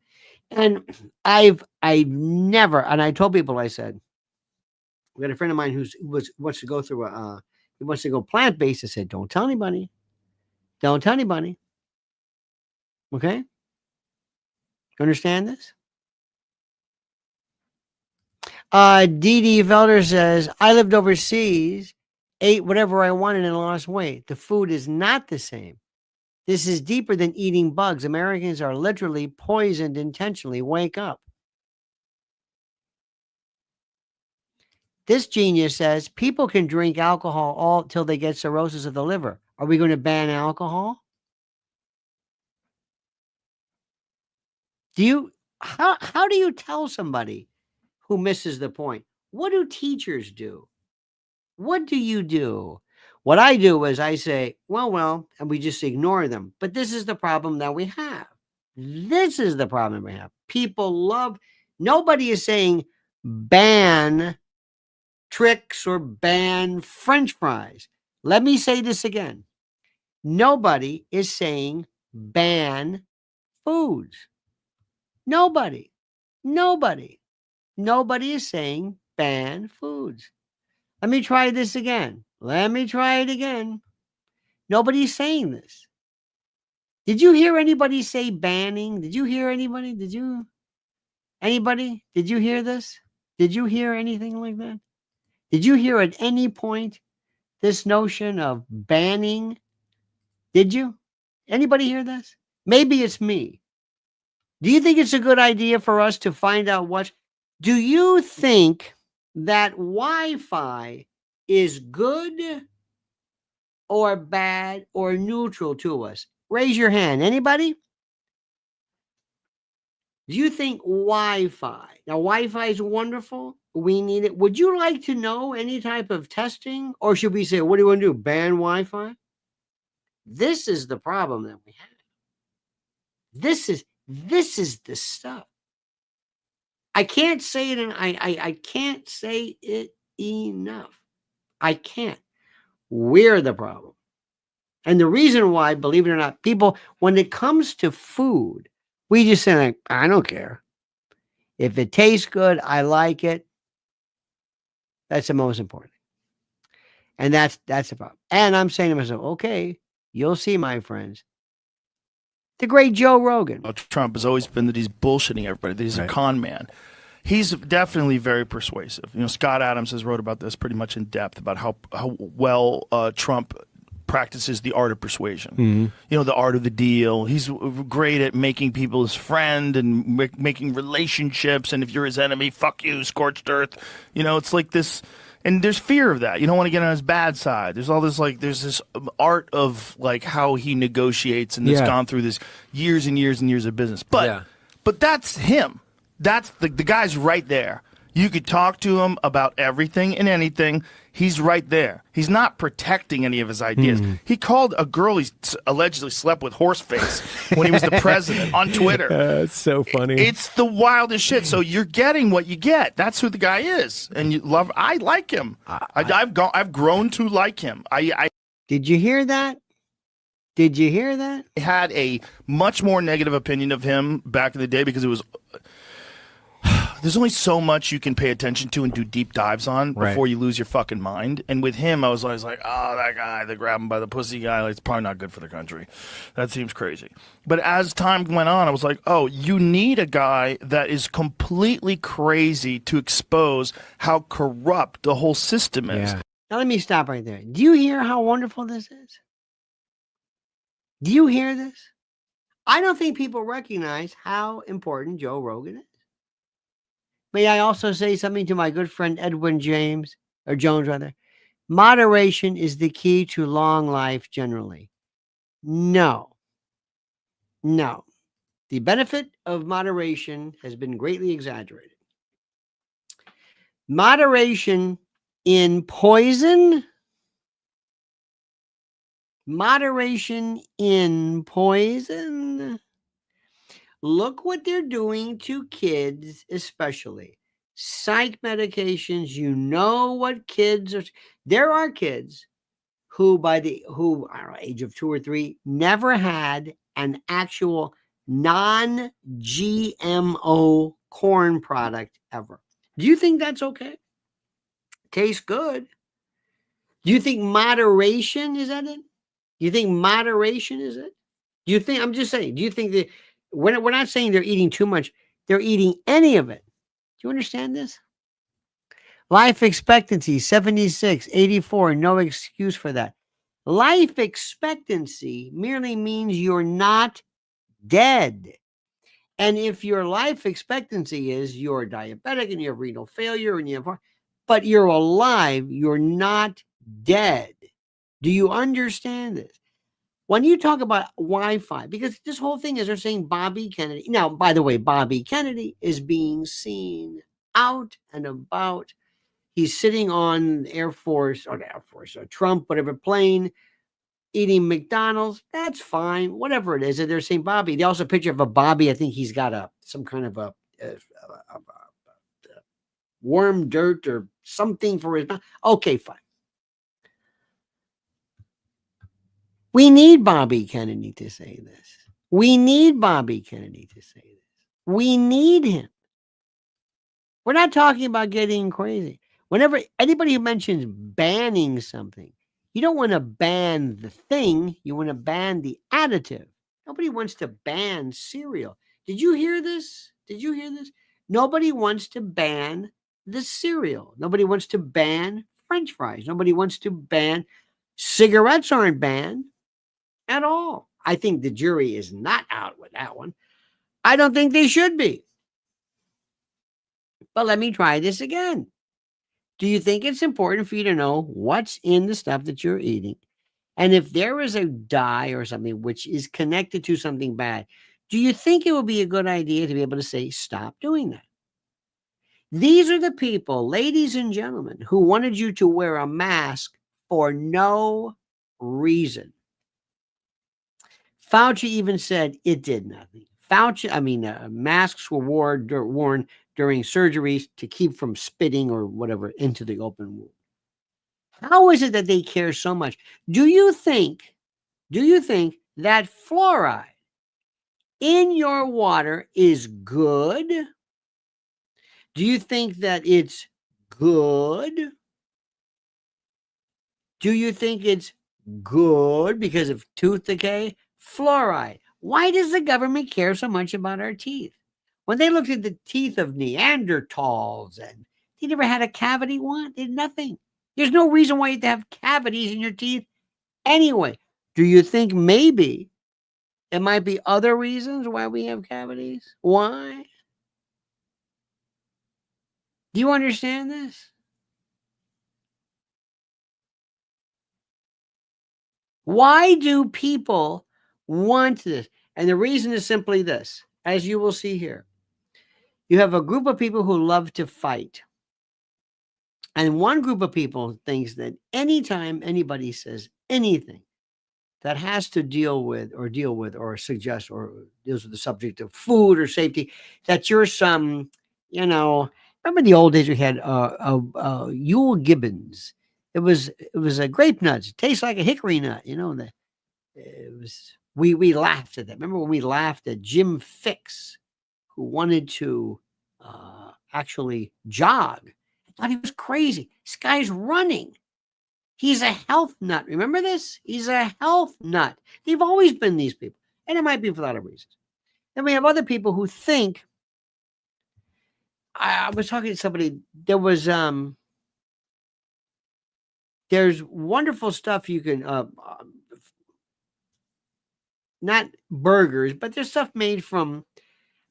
And I've never, and I told people, I said, we had a friend of mine who wants to go through he wants to go plant-based. I said, don't tell anybody. Don't tell anybody. Okay? You understand this? Dee Felder says, I lived overseas, ate whatever I wanted and lost weight. The food is not the same. This is deeper than eating bugs. Americans are literally poisoned intentionally. Wake up. This genius says people can drink alcohol all till they get cirrhosis of the liver. Are we going to ban alcohol? How do you tell somebody who misses the point? What do teachers do? What do you do? What I do is I say, well, and we just ignore them. But this is the problem that we have. This is the problem we have. Nobody is saying ban tricks or ban French fries. Let me say this again. Nobody is saying ban foods. Nobody is saying ban foods. Let me try this again. Let me try it again. Nobody's saying this. Did you hear anybody say banning? Did you hear anybody? Anybody? Did you hear this? Did you hear anything like that? Did you hear at any point this notion of banning? Did you? Anybody hear this? Maybe it's me. Do you think it's a good idea for us to find out do you think that Wi-Fi is good or bad or neutral to us? Raise your hand. Anybody? Do you think Wi-Fi? Now, Wi-Fi is wonderful. We need it. Would you like to know any type of testing? Or should we say, what do you want to do? Ban Wi-Fi? This is the problem that we have. This is the stuff. I can't say it, and I can't say it enough. I can't. We're the problem. And the reason why, believe it or not, people, when it comes to food, we just say, like, I don't care. If it tastes good, I like it. That's the most important thing. And that's the problem. And I'm saying to myself, okay, you'll see, my friends. The great Joe Rogan. Trump has always been that he's bullshitting everybody, that he's a con man. he's definitely very persuasive. You know, Scott Adams has wrote about this pretty much in depth about how well Trump practices the art of persuasion. You know, the art of the deal. He's great at making people his friend and making relationships. And if you're his enemy, fuck you, scorched earth. You know, it's like this. And there's fear of that. You don't want to get on his bad side. There's all this, like, there's this art of, like, how he negotiates, and it's gone through this years and years and years of business. But that's him. That's the guy's right there. You could talk to him about everything and anything. He's right there. He's not protecting any of his ideas. He called a girl he allegedly slept with horseface when he was the president on Twitter. It's so funny. It's the wildest shit. So you're getting what you get. That's who the guy is, and you love. I like him. I've grown to like him. Did you hear that? Did you hear that? I had a much more negative opinion of him back in the day because it was. There's only so much you can pay attention to and do deep dives on before you lose your fucking mind. And with him, I was always like, oh, that guy, the grab him by the pussy guy, like, it's probably not good for the country. That seems crazy. But as time went on, I was like, oh, you need a guy that is completely crazy to expose how corrupt the whole system is. Now let me stop right there. Do you hear how wonderful this is? Do you hear this? I don't think people recognize how important Joe Rogan is. May I also say something to my good friend Edwin Jones, rather? Moderation is the key to long life generally. No. The benefit of moderation has been greatly exaggerated. Moderation in poison. Moderation in poison. Look what they're doing to kids, especially psych medications. You know what kids are. There are kids who, I don't know, age of 2 or 3, never had an actual non-GMO corn product ever. Do you think that's okay? Tastes good. Do you think moderation is at it? Do you think moderation is it? Do you think, I'm just saying, do you think that we're not saying they're eating too much, they're eating any of it? Do you understand this? Life expectancy, 76, 84, no excuse for that. Life expectancy merely means you're not dead. And if your life expectancy is you're diabetic and you have renal failure and you have, but you're alive, you're not dead. Do you understand this? When you talk about Wi-Fi, because this whole thing is they're saying Bobby Kennedy. Now, by the way, Bobby Kennedy is being seen out and about. He's sitting on Air Force or Trump, whatever plane, eating McDonald's. That's fine. Whatever it is. They're saying Bobby. They also picture of a Bobby. I think he's got some kind of a worm dirt or something for his mouth. Okay, fine. We need Bobby Kennedy to say this. We need Bobby Kennedy to say this. We need him. We're not talking about getting crazy. Whenever anybody who mentions banning something, you don't want to ban the thing. You want to ban the additive. Nobody wants to ban cereal. Did you hear this? Did you hear this? Nobody wants to ban the cereal. Nobody wants to ban French fries. Nobody wants to ban cigarettes. Aren't banned at all. I think the jury is not out with that one. I don't think they should be. But let me try this again. Do you think it's important for you to know what's in the stuff that you're eating? And if there is a dye or something which is connected to something bad, do you think it would be a good idea to be able to say, stop doing that? These are the people, ladies and gentlemen, who wanted you to wear a mask for no reason. Fauci even said it did nothing. Masks were worn during surgeries to keep from spitting or whatever into the open wound. How is it that they care so much? Do you think that fluoride in your water is good? Do you think that it's good? Do you think it's good because of tooth decay? Fluoride. Why does the government care so much about our teeth? When they looked at the teeth of Neanderthals, and they never had a cavity once, they had nothing. There's no reason why you have to have cavities in your teeth anyway. Do you think maybe it might be other reasons why we have cavities? Why? Do you understand this? Why do people want this? And the reason is simply this, as you will see here. You have a group of people who love to fight. And one group of people thinks that anytime anybody says anything that has to deal with or suggest or deals with the subject of food or safety, that you're some, remember the old days we had Yule Gibbons. It was a grape nuts. It tastes like a hickory nut, we laughed at that. Remember when we laughed at Jim Fixx, who wanted to actually jog? I thought he was crazy. This guy's running. He's a health nut. Remember this? He's a health nut. They've always been these people. And it might be for a lot of reasons. Then we have other people who think, I was talking to somebody, there's wonderful stuff you can, not burgers, but there's stuff made from,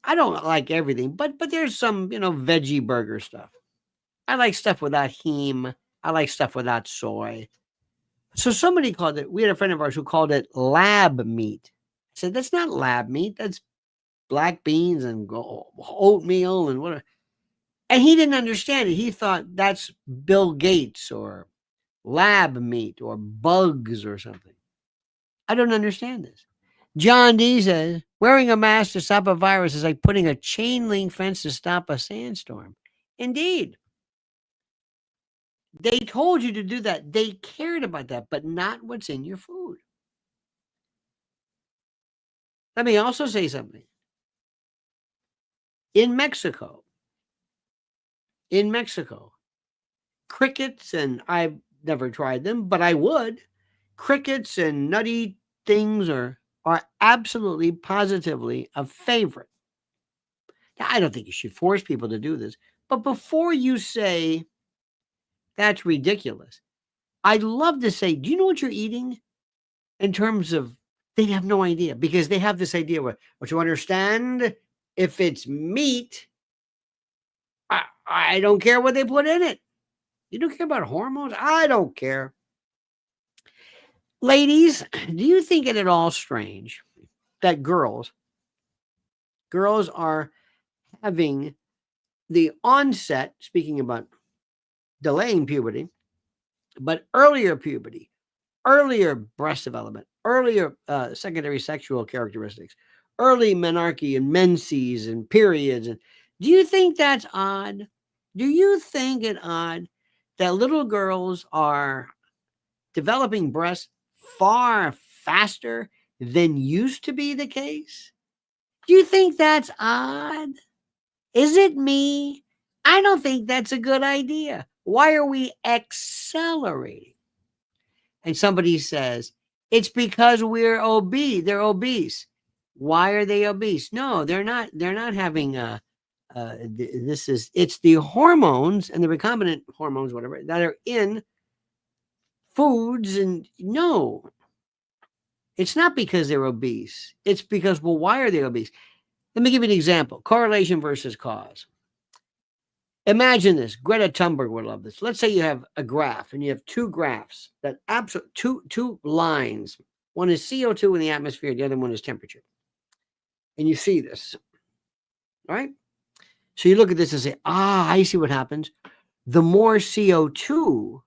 I don't like everything, but there's some, veggie burger stuff. I like stuff without heme. I like stuff without soy. So somebody called it, we had a friend of ours who called it lab meat. I said, that's not lab meat. That's black beans and oatmeal and whatever. And he didn't understand it. He thought that's Bill Gates or lab meat or bugs or something. I don't understand this. John D says, wearing a mask to stop a virus is like putting a chain link fence to stop a sandstorm. Indeed. They told you to do that. They cared about that, but not what's in your food. Let me also say something. In Mexico, crickets, and I've never tried them, but I would. Crickets and nutty things are absolutely, positively a favorite. Now, I don't think you should force people to do this, but before you say, that's ridiculous, I'd love to say, do you know what you're eating? In terms of, they have no idea, because they have this idea what you understand, if it's meat, I don't care what they put in it. You don't care about hormones? I don't care. Ladies, do you think it at all strange that girls are having the onset, speaking about delaying puberty, but earlier puberty, earlier breast development, earlier secondary sexual characteristics, early menarche and menses and periods? And do you think that's odd? Do you think it odd that little girls are developing breasts far faster than used to be the case? Do you think that's odd? Is it me? I don't think that's a good idea. Why are we accelerating? And somebody says, it's because we're obese. They're obese. Why are they obese? No, they're not. They're not having it's the hormones and the recombinant hormones, whatever, that are in foods. And no, it's not because they're obese. It's because, well, why are they obese? Let me give you an example. Correlation versus cause. Imagine this. Greta Thunberg would love this. Let's say you have a graph and you have two graphs that two lines. One is CO2 in the atmosphere. The other one is temperature. And you see this. All right. So you look at this and say, I see what happens. The more CO2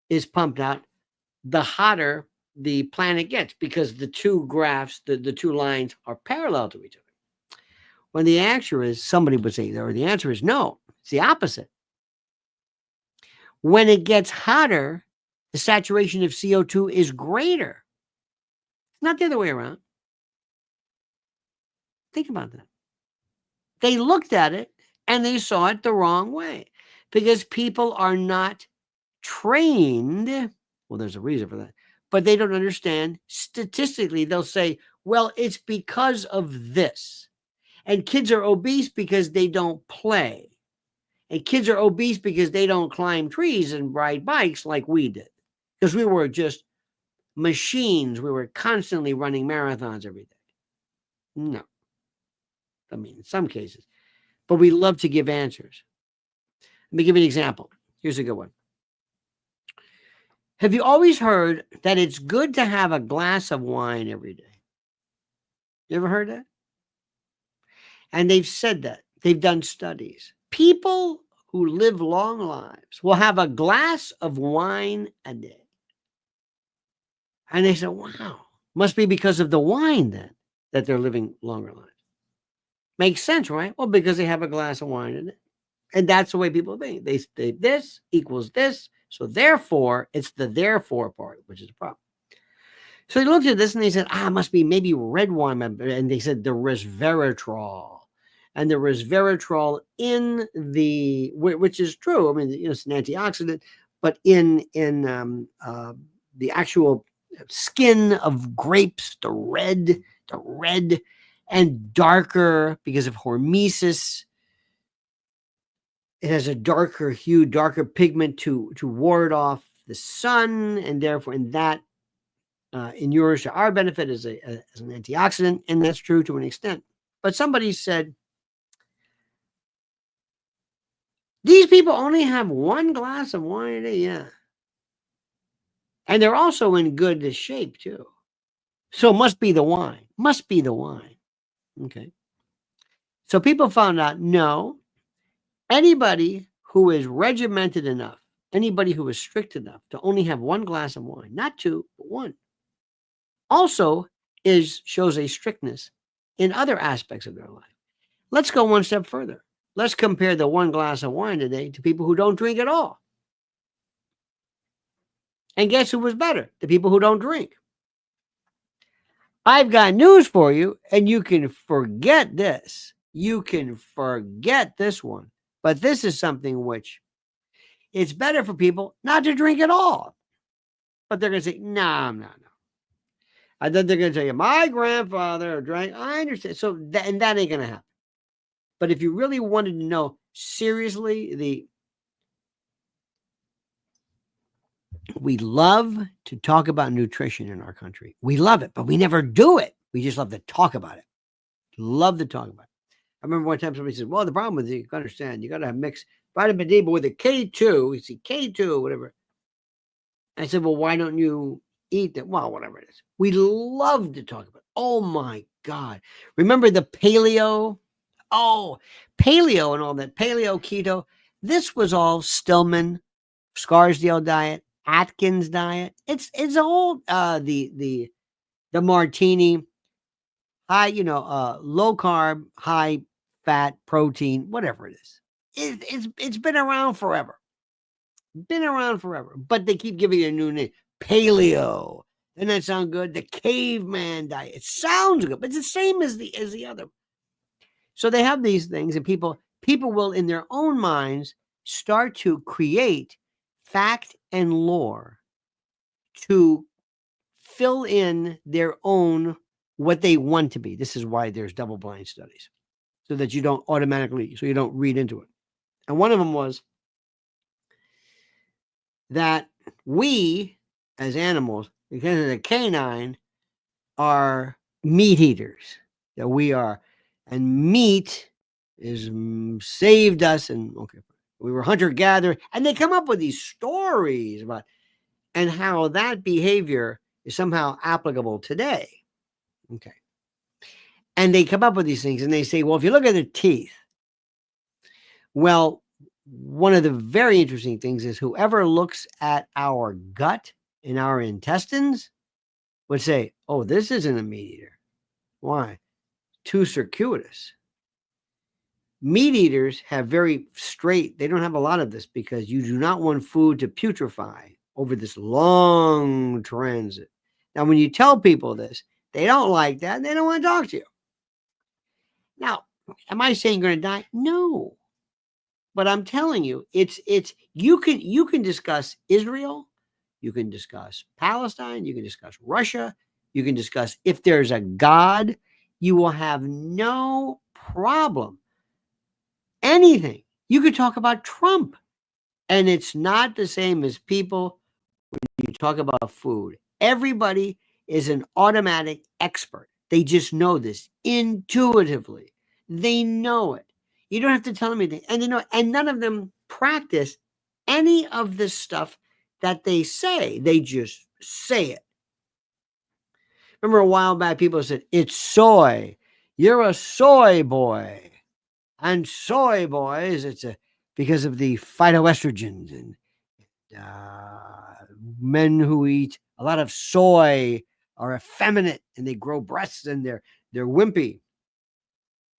is pumped out, the hotter the planet gets, because the two graphs, the two lines are parallel to each other. When the answer is, somebody would say, or the answer is no, it's the opposite. When it gets hotter, the saturation of CO2 is greater. It's not the other way around. Think about that. They looked at it and they saw it the wrong way, because people are not trained. Well, there's a reason for that, but they don't understand. Statistically, they'll say, well, it's because of this. And kids are obese because they don't play. And kids are obese because they don't climb trees and ride bikes like we did. Because we were just machines. We were constantly running marathons every day. No. I mean, in some cases. But we love to give answers. Let me give you an example. Here's a good one. Have you always heard that it's good to have a glass of wine every day? You ever heard that? And they've said that. They've done studies. People who live long lives will have a glass of wine a day. And they said, wow, must be because of the wine then that they're living longer lives. Makes sense, right? Well, because they have a glass of wine in it. And that's the way people think. They say this equals this. So therefore, it's the therefore part, which is the problem. So they looked at this and they said, it must be maybe red wine. And they said the resveratrol. And the resveratrol in the, which is true. I mean, it's an antioxidant, but in the actual skin of grapes, the red and darker because of hormesis. It has a darker hue, darker pigment to ward off the sun, and therefore, in that inures to our benefit as an antioxidant, and that's true to an extent. But somebody said, these people only have one glass of wine a day, yeah. And they're also in good shape, too. So it must be the wine. Must be the wine. Okay. So people found out, no, anybody who is regimented enough, anybody who is strict enough to only have one glass of wine, not two, but one, also shows a strictness in other aspects of their life. Let's go one step further. Let's compare the one glass of wine today to people who don't drink at all. And guess who was better? The people who don't drink. I've got news for you, and you can forget this. You can forget this one. But this is something which it's better for people not to drink at all. But they're going to say, no. And then they're going to tell you, my grandfather drank. I understand. So that ain't going to happen. But if you really wanted to know seriously, we love to talk about nutrition in our country. We love it, but we never do it. We just love to talk about it. Love to talk about it. I remember one time somebody said, well, the problem with it, you understand, you got to have mixed vitamin D, but with a K2, you see K2, whatever. I said, well, why don't you eat that? Well, whatever it is. We love to talk about it. Oh, my God. Remember the paleo? Oh, paleo and all that, paleo, keto. This was all Stillman, Scarsdale diet, Atkins diet. It's all the martini, high, low carb, high fat, protein, whatever it is. It's been around forever. But they keep giving it a new name. Paleo. Doesn't that sound good? The caveman diet. It sounds good, but it's the same as the other. So they have these things, and people will, in their own minds, start to create fact and lore to fill in their own what they want to be. This is why there's double-blind studies, so that you don't so you don't read into it. And one of them was that we, as animals, because of the canine, are meat eaters. That we are. And meat is saved us, and we were hunter-gatherer, and they come up with these stories about and how that behavior is somehow applicable today. Okay. And they come up with these things, and they say, well, if you look at the teeth, well, one of the very interesting things is whoever looks at our gut and our intestines would say, oh, this isn't a meat eater. Why? Too circuitous. Meat eaters have very straight, they don't have a lot of this because you do not want food to putrefy over this long transit. Now, when you tell people this, they don't like that and they don't want to talk to you. Now, am I saying you're going to die? No. But I'm telling you, you can discuss Israel, you can discuss Palestine, you can discuss Russia, you can discuss if there's a God. You will have no problem. Anything. You could talk about Trump, and it's not the same as people when you talk about food. Everybody is an automatic expert. They just know this intuitively. They know it. You don't have to tell them anything. And you know, and none of them practice any of the stuff that they say. They just say it. Remember a while back, people said, it's soy. You're a soy boy. And soy boys, because of the phytoestrogens and men who eat a lot of soy are effeminate and they grow breasts and they're wimpy.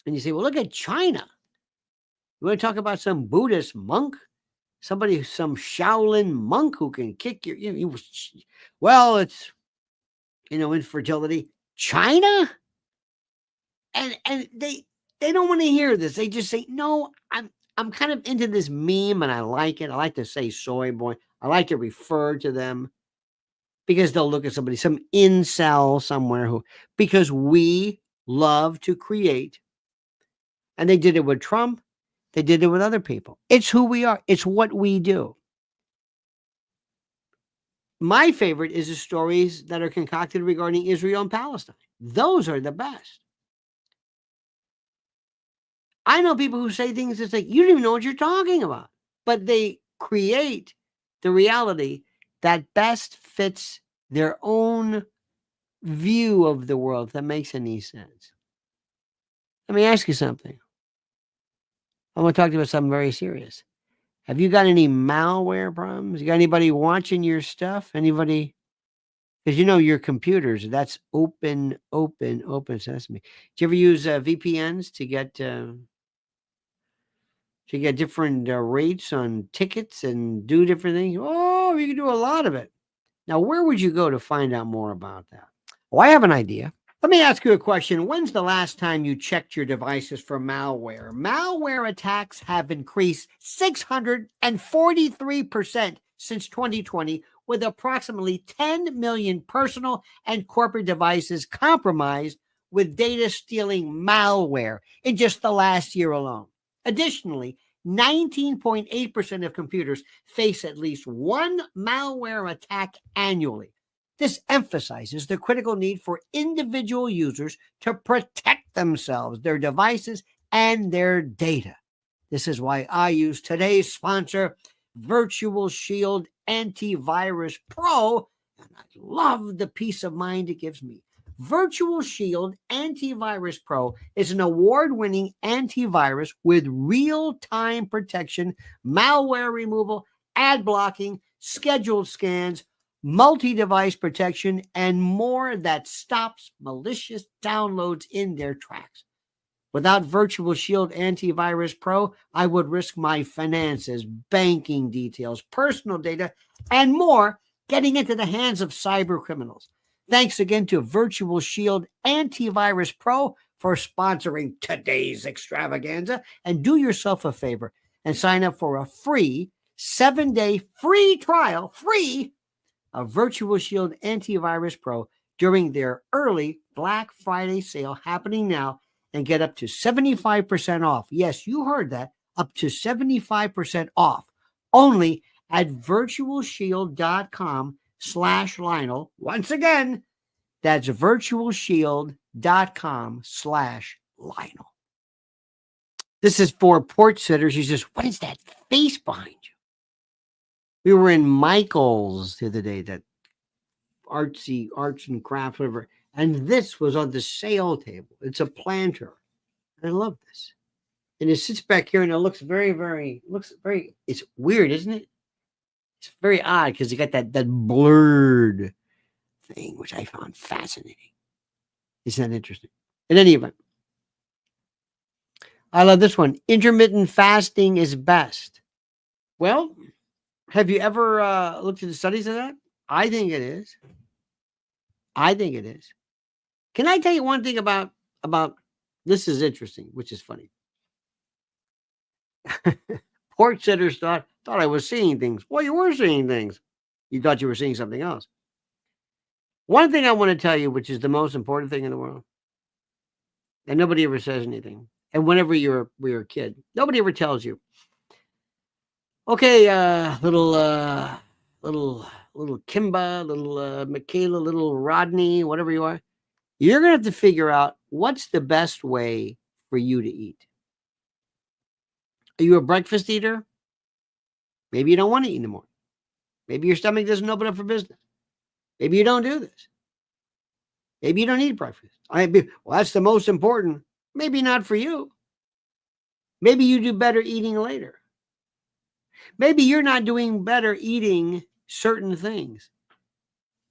And you say, well, look at China. You want to talk about some Buddhist monk? Some Shaolin monk who can kick well, it's, infertility. China? And they don't want to hear this. They just say, no, I'm kind of into this meme and I like it. I like to say soy boy. I like to refer to them because they'll look at somebody, some incel somewhere because we love to create. And they did it with Trump. They did it with other people. It's who we are. It's what we do. My favorite is the stories that are concocted regarding Israel and Palestine. Those are the best. I know people who say things that's like, you don't even know what you're talking about. But they create the reality that best fits their own view of the world, if that makes any sense. Let me ask you something. I want to talk to you about something very serious. Have you got any malware problems? You got anybody watching your stuff? Anybody? Because your computers, that's open sesame. Do you ever use VPNs to get different rates on tickets and do different things? Oh, you can do a lot of it. Now, where would you go to find out more about that? Well, I have an idea. Let me ask you a question. When's the last time you checked your devices for malware? Malware attacks have increased 643% since 2020, with approximately 10 million personal and corporate devices compromised with data stealing malware in just the last year alone. Additionally, 19.8% of computers face at least one malware attack annually. This emphasizes the critical need for individual users to protect themselves, their devices, and their data. This is why I use today's sponsor, Virtual Shield Antivirus Pro, and I love the peace of mind it gives me. Virtual Shield Antivirus Pro is an award-winning antivirus with real-time protection, malware removal, ad blocking, scheduled scans, multi-device protection, and more that stops malicious downloads in their tracks. Without Virtual Shield Antivirus Pro, I would risk my finances, banking details, personal data, and more getting into the hands of cyber criminals. Thanks again to Virtual Shield Antivirus Pro for sponsoring today's extravaganza. And do yourself a favor and sign up for a free 7-day free trial, of Virtual Shield Antivirus Pro during their early Black Friday sale happening now, and get up to 75% off. Yes, you heard that. Up to 75% off. Only at virtualshield.com/Lionel. Once again, that's virtualshield.com/Lionel. This is for port sitters. You just, what is that face behind you? We were in Michael's the other day, that arts and crafts, whatever. And this was on the sale table. It's a planter. I love this. And it sits back here and it looks very, it's weird, isn't it? It's very odd because you got that blurred thing, which I found fascinating. Isn't that interesting? In any event, I love this one. Intermittent fasting is best. Well, have you ever looked at the studies of that? I think it is. Can I tell you one thing about this is interesting, which is funny. Port sitters thought I was seeing things. Well, you were seeing things. You thought you were seeing something else. One thing I want to tell you, which is the most important thing in the world, and nobody ever says anything. And whenever you're a kid, nobody ever tells you, okay, little Kimba, little Michaela, little Rodney, whatever you are, you're going to have to figure out what's the best way for you to eat. Are you a breakfast eater? Maybe you don't want to eat anymore. Maybe your stomach doesn't open up for business. Maybe you don't do this. Maybe you don't eat breakfast. Well, that's the most important. Maybe not for you. Maybe you do better eating later. Maybe you're not doing better eating certain things.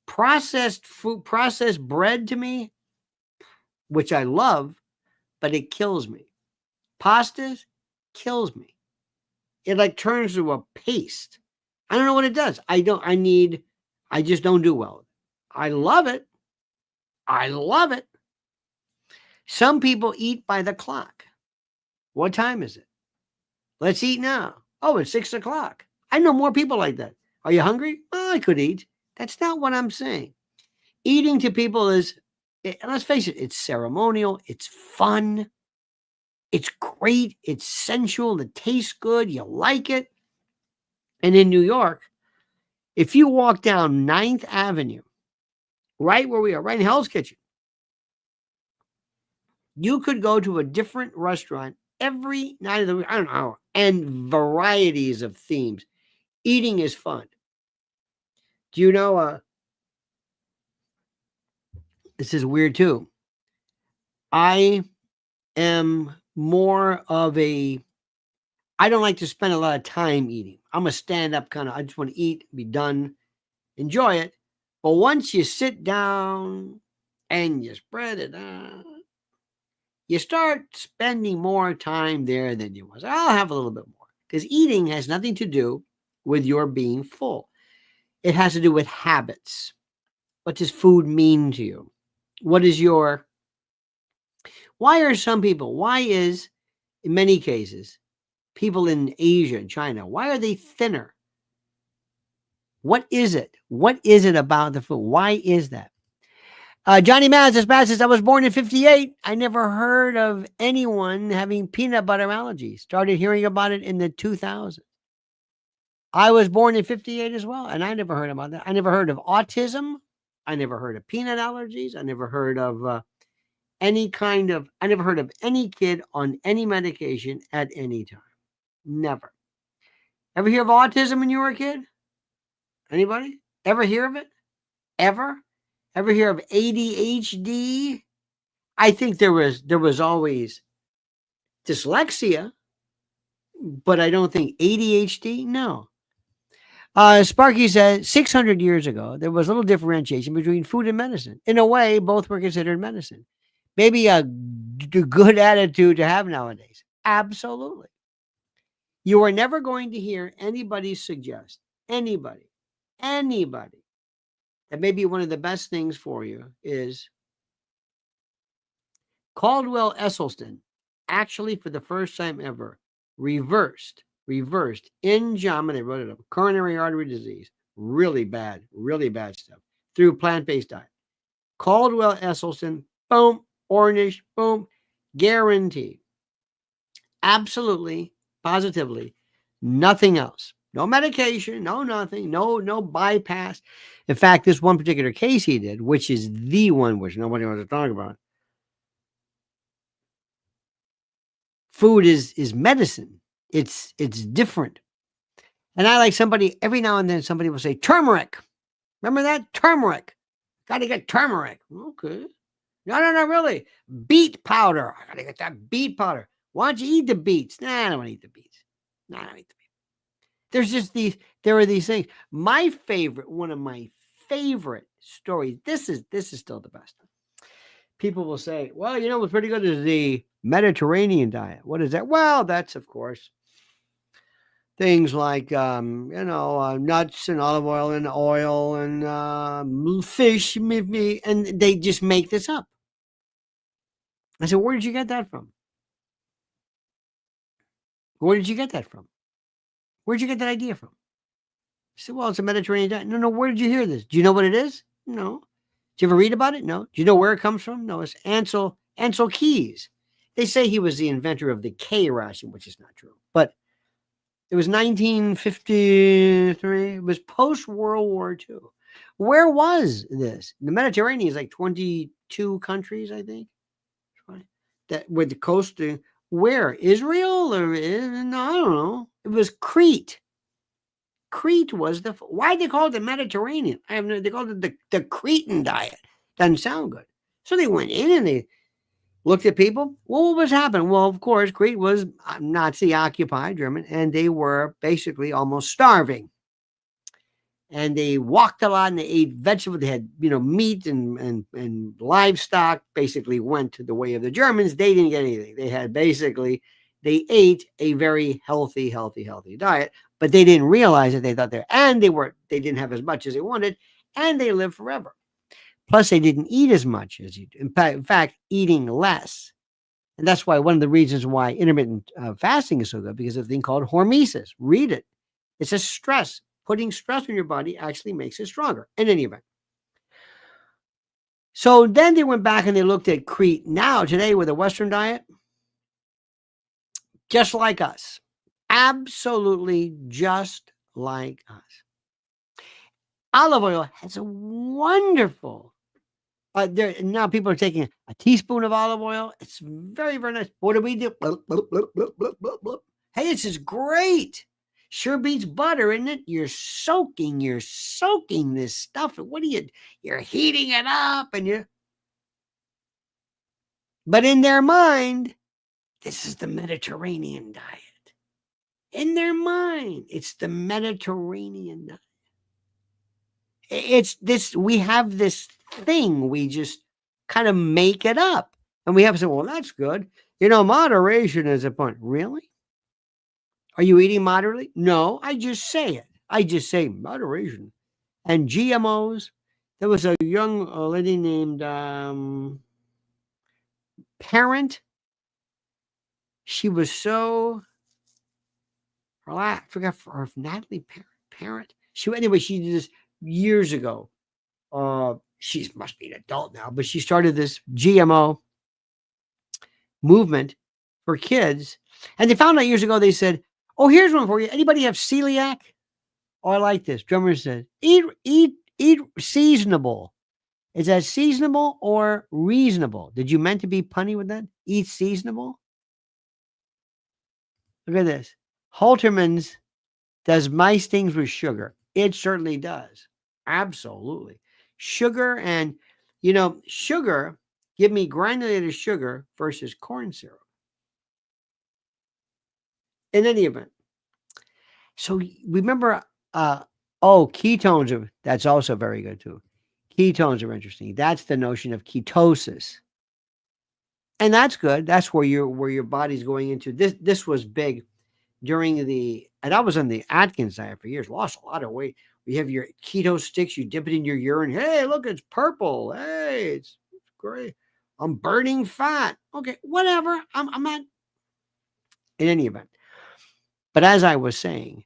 Processed food, processed bread to me, which I love, but it kills me. Pastas kills me. It like turns to a paste. I don't know what it does. I just don't do well with it. I love it. I love it. Some people eat by the clock. What time is it? Let's eat now. Oh, it's 6 o'clock. I know more people like that. Are you hungry? Well, I could eat. That's not what I'm saying. Eating to people is, let's face it, it's ceremonial. It's fun. It's great. It's sensual. It tastes good. You like it. And in New York, if you walk down 9th Avenue, right where we are, right in Hell's Kitchen, you could go to a different restaurant every night of the week, I don't know, and varieties of themes. Eating is fun. Do you know, this is weird too. I am more of I don't like to spend a lot of time eating. I'm a stand-up kind of, I just want to eat, be done, enjoy it. But once you sit down and you spread it out, you start spending more time there than you was. I'll have a little bit more because eating has nothing to do with your being full. It has to do with habits. What does food mean to you? Why is, in many cases, people in Asia and China, why are they thinner? What is it? What is it about the food? Why is that? Johnny Maz says, I was born in 58. I never heard of anyone having peanut butter allergies. Started hearing about it in the 2000s. I was born in 58 as well, and I never heard about that. I never heard of autism. I never heard of peanut allergies. I never heard of I never heard of any kid on any medication at any time. Never. Ever hear of autism when you were a kid? Anybody? Ever hear of it? Ever? Ever hear of ADHD? I think there was always dyslexia, but I don't think ADHD. No. Sparky says 600 years ago, there was little differentiation between food and medicine. In a way, both were considered medicine. Maybe a good attitude to have nowadays. Absolutely. You are never going to hear anybody suggest, anybody, that maybe one of the best things for you is Caldwell Esselstyn, actually for the first time ever, reversed in JAMA, they wrote it up, coronary artery disease, really bad stuff, through plant-based diet. Caldwell Esselstyn, boom, Ornish, boom, guaranteed. Absolutely, positively, nothing else. No medication, no nothing, no bypass. In fact, this one particular case he did, which is the one which nobody wants to talk about. Food is medicine. It's different. And I like somebody, every now and then somebody will say, turmeric. Remember that? Turmeric. Got to get turmeric. Okay. No, really. Beet powder. I got to get that beet powder. Why don't you eat the beets? Nah, I don't want to eat the beets. Nah, I don't eat the beets. There are these things. One of my favorite stories, this is still the best. People will say, well, what's pretty good is the Mediterranean diet. What is that? Well, that's, of course, things like, nuts and olive oil and fish, and they just make this up. I said, where did you get that from? Where did you get that from? Where'd you get that idea from? I said, well, it's a Mediterranean diet. No, where did you hear this? Do you know what it is? No. Did you ever read about it? No. Do you know where it comes from? No, it's Ansel Keys. They say he was the inventor of the K ration, which is not true. But it was 1953. It was post-World War II. Where was this? The Mediterranean is like 22 countries, I think. That with the coast. Where? Israel? Or no, I don't know. It was Crete. Crete was why they call it the Mediterranean? I have no. They called it the Cretan diet. Doesn't sound good. So they went in and they looked at people. Well, what was happening? Well, of course, Crete was Nazi occupied, German, and they were basically almost starving. And they walked a lot and they ate vegetables. They had, meat and livestock. Basically went to the way of the Germans. They didn't get anything. They ate a very healthy diet, but they didn't realize it. They thought they didn't have as much as they wanted, and they lived forever. Plus, they didn't eat as much as you do. In fact, eating less. And that's why one of the reasons why intermittent fasting is so good, because of a thing called hormesis. Read it. It's a stress. Putting stress on your body actually makes it stronger. In any event. So then they went back and they looked at Crete now, today, with a Western diet. Just like us. Absolutely just like us. Olive oil has a wonderful. Now people are taking a teaspoon of olive oil. It's very, very nice. What do we do? Hey, this is great. Sure beats butter, isn't it? You're soaking this stuff. What are you're heating it up but in their mind, this is the Mediterranean diet. In their mind, it's the Mediterranean diet. It's this, we have this thing, we just kind of make it up. And we have to say, well, that's good. Moderation is a point. Really? Are you eating moderately? No, I just say it. I just say moderation. And GMOs. There was a young lady named Parent. She was so relaxed. I forgot her Natalie Parent. She did this years ago. She must be an adult now, but she started this GMO movement for kids. And they found out years ago, they said, oh, here's one for you. Anybody have celiac? Oh, I like this. Drummer said, eat seasonable. Is that seasonable or reasonable? Did you meant to be punny with that? Eat seasonable? Look at this. Halterman's does mice things with sugar. It certainly does. Absolutely. Sugar and, sugar, give me granulated sugar versus corn syrup. In any event. So remember, ketones that's also very good too. Ketones are interesting. That's the notion of ketosis. And that's good. That's where your body's going into. This was big during and I was on the Atkins diet for years, lost a lot of weight. You have your keto sticks, you dip it in your urine. Hey, look, it's purple. Hey, it's great. I'm burning fat. Okay, whatever. I'm not in any event. But as I was saying,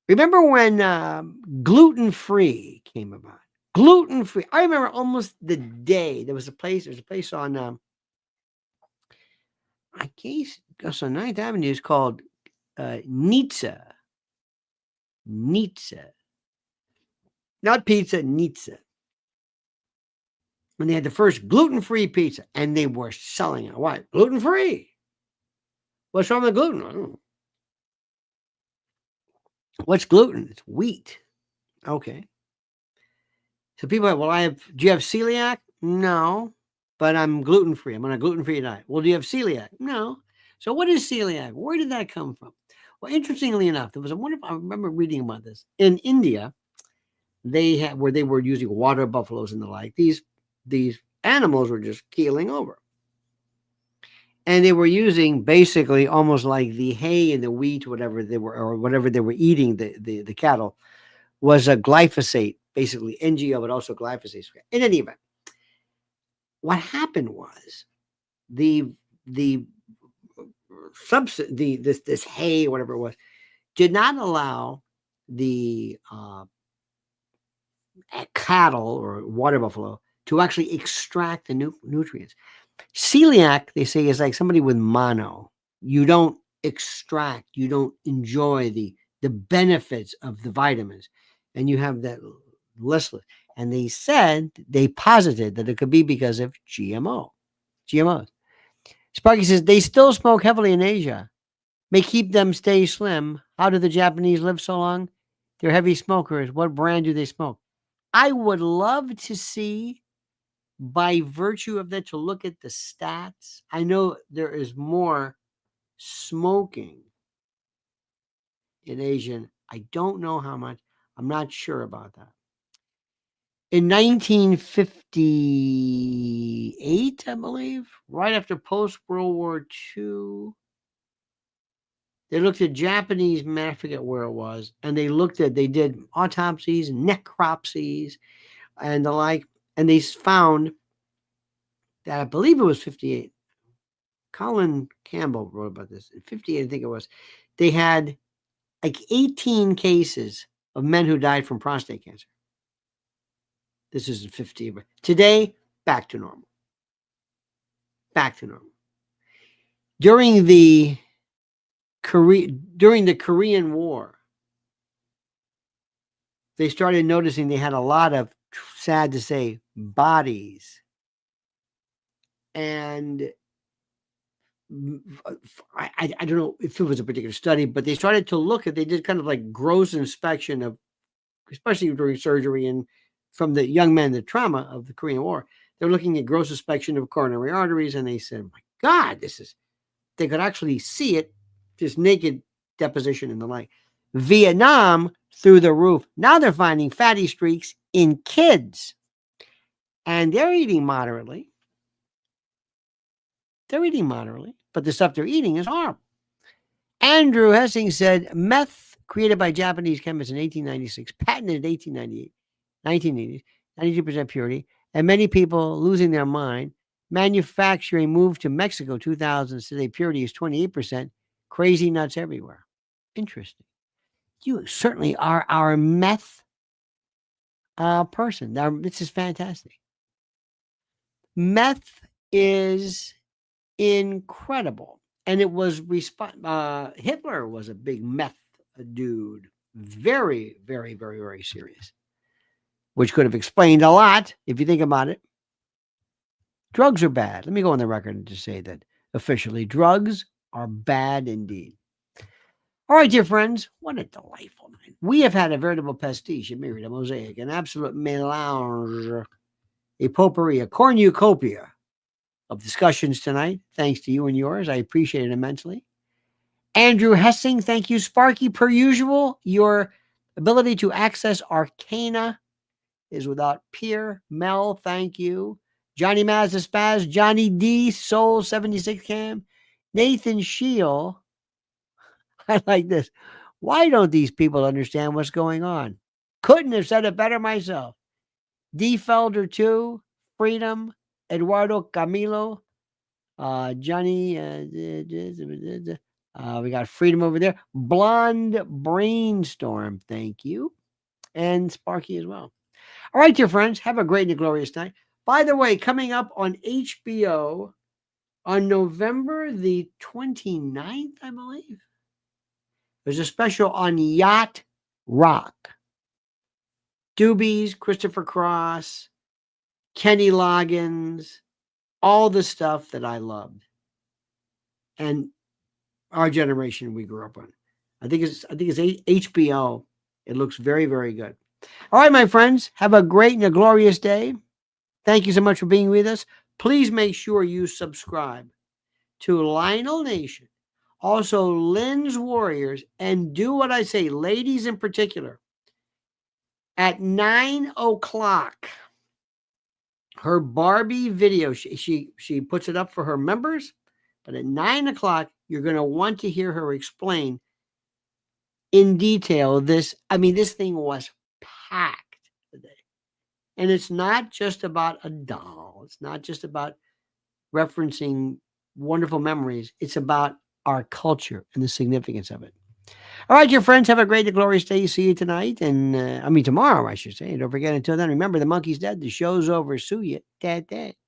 remember when gluten-free came about? Gluten-free. I remember almost the day. There's a place on I guess on 9th Avenue. It's called Nietzsche. Not pizza, Nietzsche. When they had the first gluten-free pizza, and they were selling it. Why? Gluten-free. What's wrong with gluten? I don't know. What's gluten? It's wheat. Okay. So people are, do you have celiac? No, but I'm gluten-free. I'm on a gluten-free diet. Well, do you have celiac? No. So what is celiac? Where did that come from? Well, interestingly enough, there was I remember reading about this. In India, where they were using water buffaloes and the like, these animals were just keeling over. And they were using basically almost like the hay and the wheat, whatever they were eating, the cattle, was a glyphosate, basically NGO, but also glyphosate. In any event, what happened was this hay, whatever it was, did not allow the cattle or water buffalo to actually extract the nutrients. Celiac, they say, is like somebody with mono. You don't extract, you don't enjoy the benefits of the vitamins, and you have that listless. And they posited that it could be because of GMOs. Sparky says they still smoke heavily in Asia, may keep them stay slim. How do the Japanese live so long? They're heavy smokers. What brand do they smoke? I would love to see, by virtue of that, to look at the stats. I know there is more smoking in Asian. I don't know how much. I'm not sure about that. In 1958, I believe, right after post-World War II, they looked at Japanese men, I forget where it was, and they did autopsies, necropsies, and the like, and they found that, I believe it was 58. Colin Campbell wrote about this. In 58, I think it was. They had like 18 cases of men who died from prostate cancer. This is in 50. But today, back to normal. Back to normal. During the Korean War, they started noticing they had a lot of, sad to say, bodies. And I don't know if it was a particular study, but they started to look at, they did kind of like gross inspection of, especially during surgery and from the young men, the trauma of the Korean War. They're looking at gross inspection of coronary arteries, and they said, my God, they could actually see it, just naked deposition and the like. Vietnam, through the roof. Now they're finding fatty streaks in kids, and they're eating moderately. But the stuff they're eating is harmful. Andrew Hessing said, meth created by Japanese chemists in 1896, patented in 1898, 1980s, 92% purity, and many people losing their mind. Manufacturing moved to Mexico 2000. Today, purity is 28%. Crazy nuts everywhere. Interesting. You certainly are our meth person. This is fantastic. Meth is incredible. And it was Hitler was a big meth dude. Very, very, very, very serious. Which could have explained a lot if you think about it. Drugs are bad. Let me go on the record and just say that officially, drugs are bad indeed. All right, dear friends, what a delightful night. We have had a veritable pastiche, a myriad, a mosaic, an absolute melange, a potpourri, a cornucopia of discussions tonight. Thanks to you and yours. I appreciate it immensely. Andrew Hessing, thank you. Sparky, per usual, your ability to access arcana is without peer. Mel, thank you. Johnny Mazda Spaz, Johnny D, Soul 76 Cam, Nathan Scheel. I like this. Why don't these people understand what's going on? Couldn't have said it better myself. D Felder 2, Freedom, Eduardo Camilo, Johnny, we got Freedom over there. Blonde Brainstorm, thank you. And Sparky as well. All right, dear friends, have a great and glorious night. By the way, coming up on HBO on November the 29th, I believe, there's a special on yacht rock. Doobies, Christopher Cross, Kenny Loggins, all the stuff that I loved. And our generation we grew up on. I think it's HBO. It looks very, very good. All right, my friends, have a great and a glorious day. Thank you so much for being with us. Please make sure you subscribe to Lionel Nation, also Lynn's Warriors, and do what I say, ladies in particular. At 9 o'clock, her Barbie video, she puts it up for her members, but at 9 o'clock, you're going to want to hear her explain in detail this. I mean, this thing was packed today. And it's not just about a doll. It's not just about referencing wonderful memories. It's about our culture and the significance of it. All right, your friends, have a great, glorious day. See you tonight. And tomorrow, I should say. Don't forget, until then, remember, the monkey's dead. The show's over. Sue you. Dad.